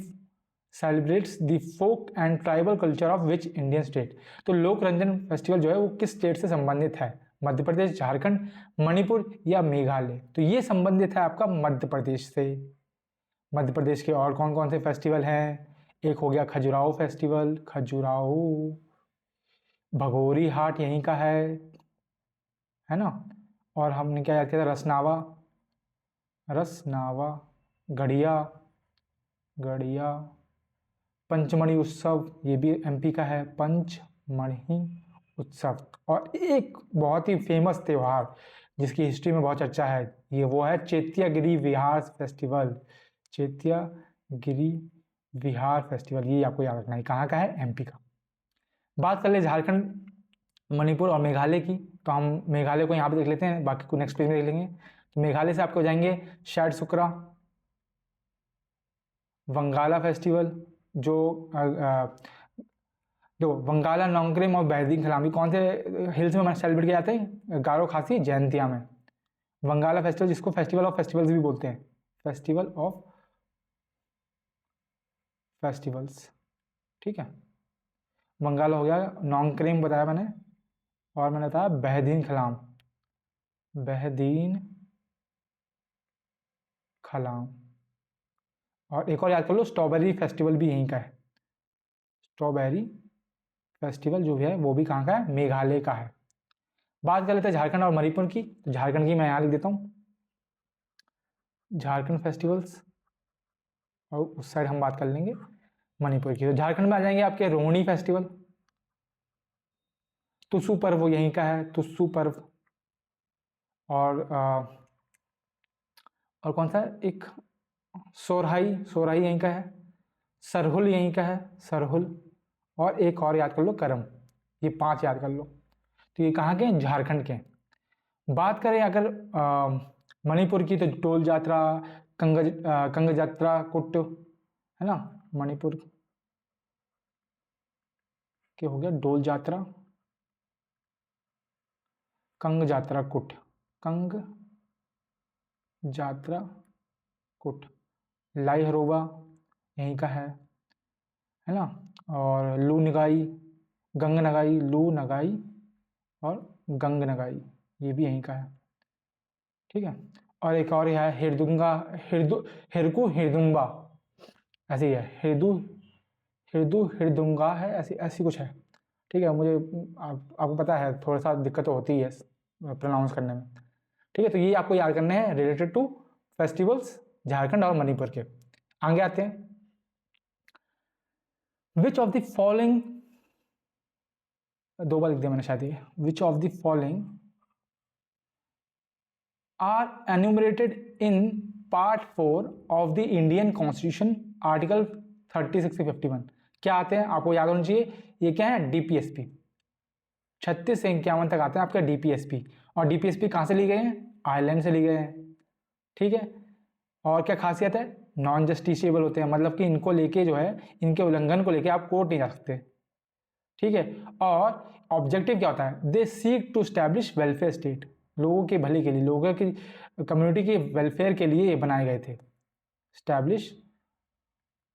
celebrates the folk and tribal culture of which Indian state. तो लोक रंजन फेस्टिवल जो है वो किस स्टेट से संबंधित है? मध्य प्रदेश, झारखंड, मणिपुर या मेघालय? तो ये संबंधित है आपका मध्य प्रदेश से। मध्य प्रदेश के और कौन कौन से फेस्टिवल हैं? एक हो गया खजुराहो फेस्टिवल, खजुराहो, भगोरी हाट यहीं का है ना। और हमने क्या याद किया था? रसनावा, रसनावा, गढ़िया, गढ़िया, पंचमढ़ी उत्सव ये भी एमपी का है, पंचमढ़ी उत्सव। और एक बहुत ही फेमस त्यौहार जिसकी हिस्ट्री में बहुत चर्चा है, ये वो है चैत्यागिरी विहार फेस्टिवल। चैत्यागिरी विहार फेस्टिवल, ये आपको याद रखना है कहाँ का है? एमपी का। बात कर ले झारखंड, मणिपुर और मेघालय की, तो हम मेघालय को यहाँ पे देख लेते हैं, बाकी को नेक्स्ट पेज में देख लेंगे। तो मेघालय से आपको हो जाएंगे शैड सुकरा, वंगाला फेस्टिवल, जो वंगाला, नोंगक्रेम और बहदीन खलामी कौन से हिल्स में सेलिब्रेट किए जाते हैं? गारो खासी जयंतिया में। वंगाला फेस्टिवल जिसको फेस्टिवल ऑफ फेस्टिवल्स भी बोलते हैं, फेस्टिवल ऑफ फेस्टिवल्स, ठीक है। वंगाला हो गया, नोंगक्रेम बताया मैंने, और मैंने बताया बहदीन खलाम, बहदीन खलाम। और एक और याद कर लो, स्ट्रॉबेरी फेस्टिवल भी यहीं का है। स्ट्रॉबेरी फेस्टिवल जो है वो भी कहाँ का है? मेघालय का है। बात कर लेते हैं झारखंड और मणिपुर की, तो झारखंड की मैं यहाँ लिख देता हूँ, झारखंड फेस्टिवल्स, और उस साइड हम बात कर लेंगे मणिपुर की। तो झारखंड में आ जाएंगे आपके रोहिणी फेस्टिवल, तुसु पर्व यहीं का है, तुसु पर्व। और कौन सा है? एक सोरहाई, सोरहाई यहीं का है, सरहुल यहीं का है, सरहुल। और एक और याद कर लो, करम। ये 5 याद कर लो। तो ये कहाँ के? झारखंड के। बात करें अगर मणिपुर की, तो डोल यात्रा, कंग यात्रा, कुट, है ना। मणिपुर के हो गया डोल यात्रा, कंग यात्रा, कुट, कंग यात्रा, कुट। लाई हरोबा यहीं का है ना। और लू नगाई, गंग नगाई, लू नगाई और गंग नगाई, ये भी यहीं का है, ठीक है। और एक और है हिरदुंगा, हिरकू हिरदुंबा, ऐसी है, हिरदुंगा है, ऐसी ऐसी कुछ है, ठीक है। मुझे आपको पता है थोड़ा सा दिक्कत होती है प्रोनाउंस करने में, ठीक है। तो ये आपको याद करने हैं रिलेटेड टू फेस्टिवल्स झारखंड और मणिपुर के। आगे आते हैं, विच ऑफ द फॉलोइंग, 2 बार लिख दिया मैंने शायद ये, which of the following are enumerated in part 4 of the Indian constitution, article 36 से 51। क्या आते हैं? आपको याद होना चाहिए, ये क्या है? डीपीएसपी। 36 से 51 तक आते हैं आपके डीपीएसपी। और डीपीएसपी कहाँ से ली गए हैं? आयरलैंड से ली गए हैं, ठीक है। और क्या खासियत है? नॉन जस्टिसेबल होते हैं, मतलब कि इनको लेके जो है, इनके उल्लंघन को लेके आप कोर्ट नहीं जा सकते, ठीक है। और ऑब्जेक्टिव क्या होता है? They seek to establish welfare state, लोगों के भले के लिए, लोगों की कम्युनिटी के वेलफेयर के लिए ये बनाए गए थे, स्टैब्लिश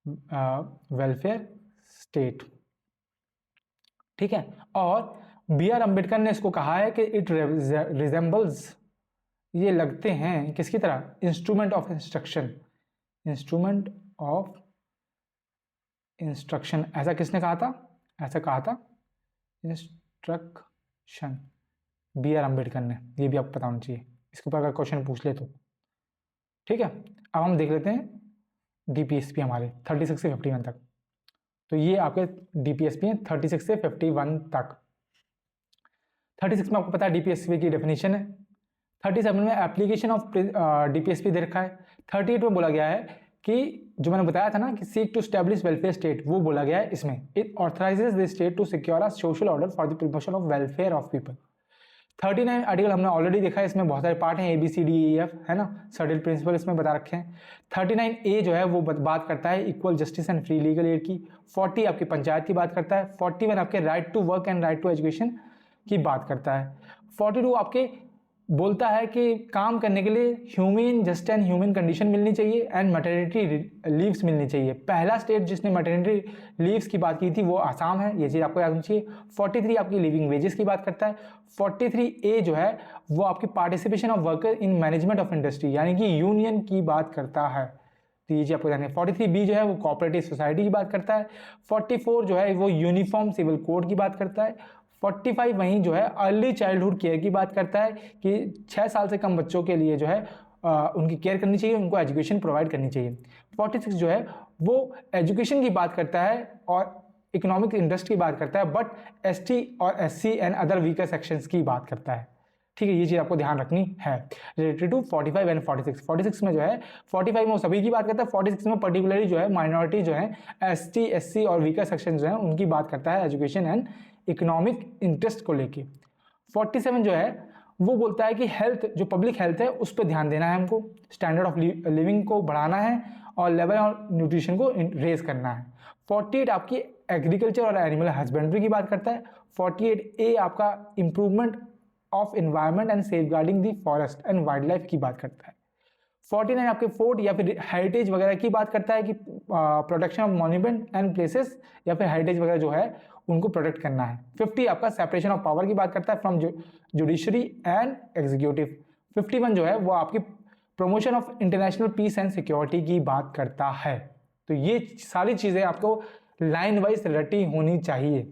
वेलफेयर स्टेट, ठीक है। और बी आर अम्बेडकर ने इसको कहा है कि इट रिजेंबल्स, ये लगते हैं किसकी तरह? Instrument of instruction, instrument of instruction. ऐसा किसने कहा था? ऐसा कहा था इंस्ट्रक्शन, बी आर अम्बेडकर ने। ये भी आपको पता होना चाहिए, इसके ऊपर अगर क्वेश्चन पूछ ले तो, ठीक है। अब हम देख लेते हैं डीपीएसपी हमारे 36 से 51 तक। तो ये आपके डीपीएसपी हैं 36 से 51 तक। 36 में आपको पता है डीपीएसपी की डेफिनेशन है, 37 में एप्लीकेशन ऑफ डीपीएसपी दे रखा है, 38 में बोला गया है कि जो मैंने बताया था ना कि seek to establish welfare state, वो बोला गया है इसमें, it authorises the state to secure a social order for the promotion of welfare of people. 39 article हमने ऑलरेडी देखा है, इसमें बहुत सारे पार्ट हैं, ABCDEF, है ना, सर्टेन प्रिंसिपल इसमें बता रखे हैं। 39A जो है वो बात करता है equal justice and free legal aid की। 40 आपकी पंचायत की बात करता है। 41 आपके right to work and right to education की बात करता है। 42 आपके बोलता है कि काम करने के लिए human just and human condition मिलनी चाहिए एंड मैटरनिटी लीव्स मिलनी चाहिए। पहला स्टेट जिसने मैटरनिटी लीव्स की बात की थी वो आसाम है, ये चीज़ आपको याद होनी चाहिए। 43 आपकी लिविंग वेजेस की बात करता है। 43A जो है वो आपकी participation of worker in management of industry यानी कि यूनियन की बात करता है, तो ये चीज़ आपको जानना है। 43B जो है वो कोऑपरेटिव सोसाइटी की बात करता है। 44 जो है वो यूनिफॉर्म सिविल कोड की बात करता है। 45 वहीं जो है अर्ली चाइल्डहुड केयर की बात करता है कि 6 साल से कम बच्चों के लिए जो है उनकी केयर करनी चाहिए, उनको एजुकेशन प्रोवाइड करनी चाहिए। 46 जो है वो एजुकेशन की बात करता है और इकोनॉमिक इंटरेस्ट की बात करता है, बट ST और SC and other weaker sections की बात करता है। ठीक है, ये चीज़ आपको ध्यान रखनी है रिलेटेड टू 45 एंड 46। 46 में जो है 45 में वो सभी की बात करता है, 46 में पर्टिकुलरली जो है माइनॉरिटी जो है ST SC और वीकर सेक्शन जो है उनकी बात करता है एजुकेशन एंड इकोनॉमिक इंटरेस्ट को लेके। 47 जो है वो बोलता है कि हेल्थ, जो पब्लिक हेल्थ है उस पर ध्यान देना है हमको, स्टैंडर्ड ऑफ लिविंग को बढ़ाना है और लेवल ऑफ न्यूट्रिशन को रेज करना है। 48 आपकी एग्रीकल्चर और एनिमल हस्बेंड्री की बात करता है। 48A आपका improvement of environment and safeguarding the forest and wild life की बात करता है। 49 आपके फोर्ट या फिर हेरिटेज वगैरह की बात करता है कि protection of monument and places या फिर हेरिटेज वगैरह जो है उनको प्रोटेक्ट करना है। 50 आपका सेपरेशन ऑफ पावर की बात करता है फ्रॉम जुडिशरी एंड एग्जीक्यूटिव। 51 जो है वो आपकी promotion of international peace and security की बात करता है। तो ये सारी चीज़ें आपको लाइन वाइज रटी होनी चाहिए।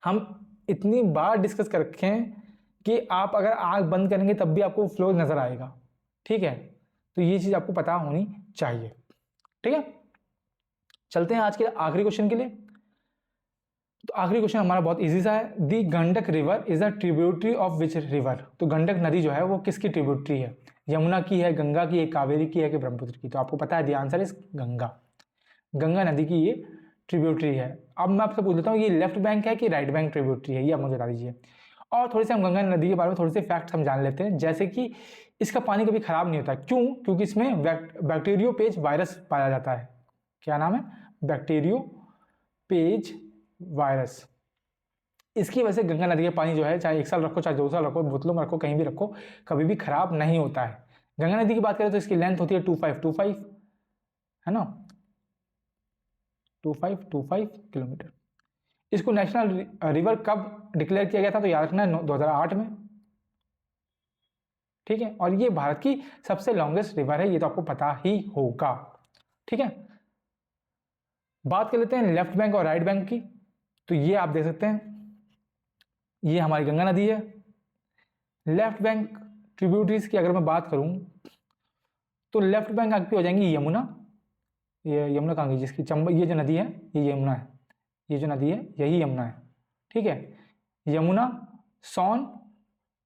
हम इतनी बार डिस्कस कर रखे हैं कि आप अगर आंख बंद करेंगे तब भी आपको फ्लो नजर आएगा। ठीक है, तो ये चीज आपको पता होनी चाहिए। ठीक है, चलते हैं आज के आखिरी क्वेश्चन के लिए। तो आखिरी क्वेश्चन हमारा बहुत इजी सा है। The Gandak river is a tributary of which river. तो गंडक नदी जो है वो किसकी ट्रिब्यूटरी है? यमुना की है, गंगा की है, कावेरी की है कि ब्रह्मपुत्र की? तो आपको पता है, the answer is Ganga. Ganga नदी की ये ट्रिब्यूटरी है। अब मैं आपसे पूछ लेता हूँ, ये लेफ्ट बैंक है कि राइट बैंक ट्रिब्यूटरी है, ये आप मुझे बता दीजिए। और थोड़े से हम गंगा नदी के बारे में थोड़े से फैक्ट्स हम जान लेते हैं, जैसे कि इसका पानी कभी खराब नहीं होता। क्यों? क्योंकि इसमें बैक्टीरियोपेज वायरस पाया जाता है। क्या नाम है? बैक्टीरियोपेज वायरस। इसकी वजह से गंगा नदी का पानी जो है, चाहे 1 साल रखो चाहे 2 साल रखो, बोतलों में रखो, कहीं भी रखो, कभी भी खराब नहीं होता है। गंगा नदी की बात करें तो इसकी लेंथ होती है 2525, है ना, 2525 किलोमीटर। इसको नेशनल रिवर कब डिक्लेयर किया गया था? तो याद रखना है 2008 में। ठीक है, और ये भारत की सबसे लॉन्गेस्ट रिवर है, ये तो आपको पता ही होगा। ठीक है, बात कर लेते हैं लेफ्ट बैंक और राइट बैंक की। तो ये आप देख सकते हैं, ये हमारी गंगा नदी है। लेफ्ट बैंक ट्रिब्यूटरीज की अगर मैं बात करूं तो लेफ्ट बैंक आपकी हो जाएंगी यमुना। ये यमुना कहाँ गई? जिसकी चंबल, ये जो नदी है ये यमुना है, ये जो नदी है यही यमुना है। ठीक है, यमुना, सोन,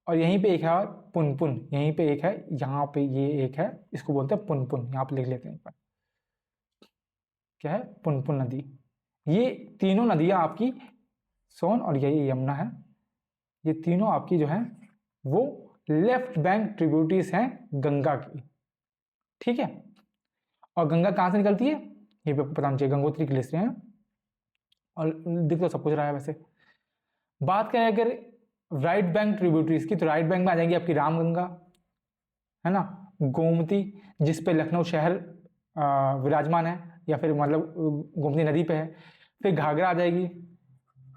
और यहीं पे एक है पुनपुन, यहीं पे एक है, यहाँ पे ये एक है, इसको बोलते हैं पुनपुन। यहाँ पे लिख लेते हैं एक बार, क्या है? पुनपुन नदी। ये तीनों नदियाँ आपकी, सोन और यही यमुना है, ये तीनों आपकी जो है वो लेफ्ट बैंक ट्रिब्यूटरीज हैं गंगा की। ठीक है, और गंगा कहाँ से निकलती है ये भी आपको पता होना चाहिए, गंगोत्री ग्लेशियर है, और दिख तो सब कुछ रहा है वैसे। बात करें अगर राइट बैंक ट्रिब्यूटरीज की, तो राइट बैंक में आ जाएंगी आपकी रामगंगा, है ना, गोमती जिस पे लखनऊ शहर विराजमान है, या फिर मतलब गोमती नदी पे है। फिर घाघरा आ जाएगी,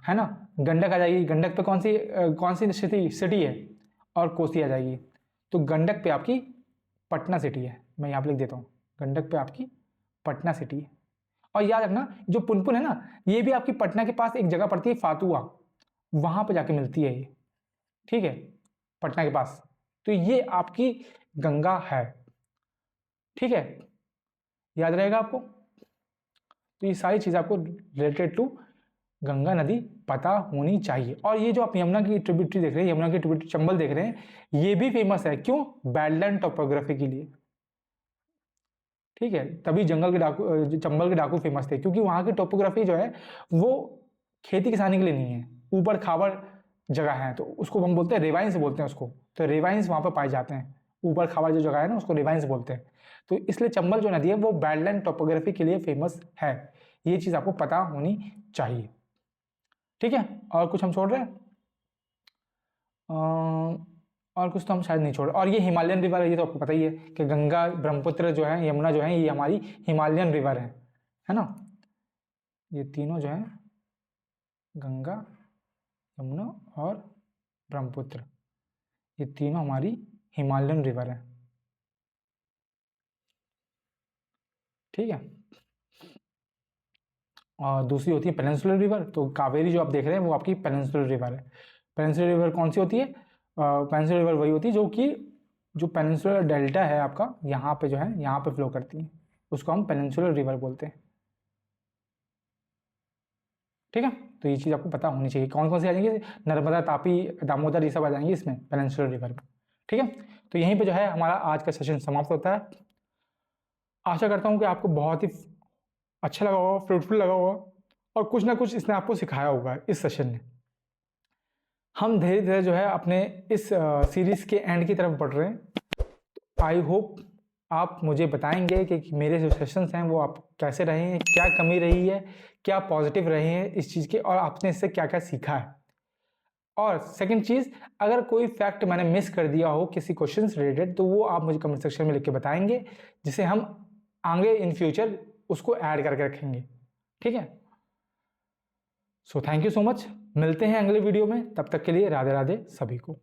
है ना, गंडक आ जाएगी। गंडक पे कौन सी सिटी है? और कोसी आ जाएगी। तो गंडक पे आपकी पटना सिटी है, मैं यहाँ पे लिख देता हूँ, गंडक पे आपकी पटना सिटी है। और याद रखना, जो पुनपुन है ना, ये भी आपकी पटना के पास एक जगह पड़ती है फातुआ, वहां पे जाके मिलती है ये। ठीक है, पटना के पास। तो ये आपकी गंगा है। ठीक है, याद रहेगा आपको। तो ये सारी चीज़ आपको रिलेटेड टू गंगा नदी पता होनी चाहिए। और ये जो आप यमुना की ट्रिब्यूटरी देख रहे हैं, यमुना की ट्रिब्यूटरी चंबल देख रहे हैं, ये भी फेमस है। क्यों? बैडलैंड टोपोग्राफी के लिए। ठीक है, तभी जंगल के डाकू, चंबल के डाकू फेमस थे, क्योंकि वहाँ की टोपोग्राफी जो है वो खेती किसानी के लिए नहीं है, ऊबड़ खाबड़ जगह है, तो उसको हम बोलते हैं रेवाइंस बोलते हैं उसको। तो रेवाइंस वहाँ पर पाए जाते हैं, ऊबड़ खाबड़ जो जगह है ना उसको रेवाइंस बोलते हैं। तो इसलिए चंबल जो नदी है वो बैडलैंड टोपोग्राफी के लिए फेमस है। ये चीज़ आपको पता होनी चाहिए। ठीक है, और कुछ हम छोड़ रहे हैं? और कुछ तो हम शायद नहीं छोड़। और ये हिमालयन रिवर है, ये तो आपको पता ही है कि गंगा, ब्रह्मपुत्र जो है, यमुना जो है, ये हमारी हिमालयन रिवर है ना। ये तीनों जो है, गंगा, यमुना और ब्रह्मपुत्र, ये तीनों हमारी हिमालयन रिवर है। ठीक है। और दूसरी होती है पेनिनसुलर रिवर। तो कावेरी जो आप देख रहे हैं वो आपकी पेनिनसुलर रिवर है। पेनिनसुलर रिवर कौन सी होती है? पेनिनसुलर रिवर वही होती है जो पेनिनसुलर डेल्टा है आपका, यहाँ पे जो है, यहाँ पे फ्लो करती है, उसको हम पेनिनसुलर रिवर बोलते हैं। ठीक है। तो ये चीज़ आपको पता होनी चाहिए। कौन कौन से आ जाएंगे? नर्मदा, तापी, दामोदर, ये सब आ जाएंगे इसमें, पेनिनसुलर रिवर में। ठीक है। तो यहीं पे जो है हमारा आज का सेशन समाप्त होता है। आशा करता हूँ कि आपको बहुत ही अच्छा लगा होगा, फ्रूटफुल लगा होगा, और कुछ ना कुछ इसने आपको सिखाया होगा इस सेशन ने। हम धीरे धीरे जो है अपने इस सीरीज के एंड की तरफ बढ़ रहे हैं। आई होप आप मुझे बताएंगे कि मेरे जो सेशंस हैं वो आप कैसे रहे हैं, क्या कमी रही है, क्या पॉजिटिव रहे हैं इस चीज़ के, और आपने इससे क्या क्या सीखा है। और सेकंड चीज़, अगर कोई फैक्ट मैंने मिस कर दिया हो किसी क्वेश्चन से रिलेटेड, तो वो आप मुझे कमेंट सेक्शन में लिख के बताएंगे, जिसे हम आगे इन फ्यूचर उसको ऐड करके रखेंगे। ठीक है। So thank you so much. मिलते हैं अगले वीडियो में, तब तक के लिए राधे राधे सभी को।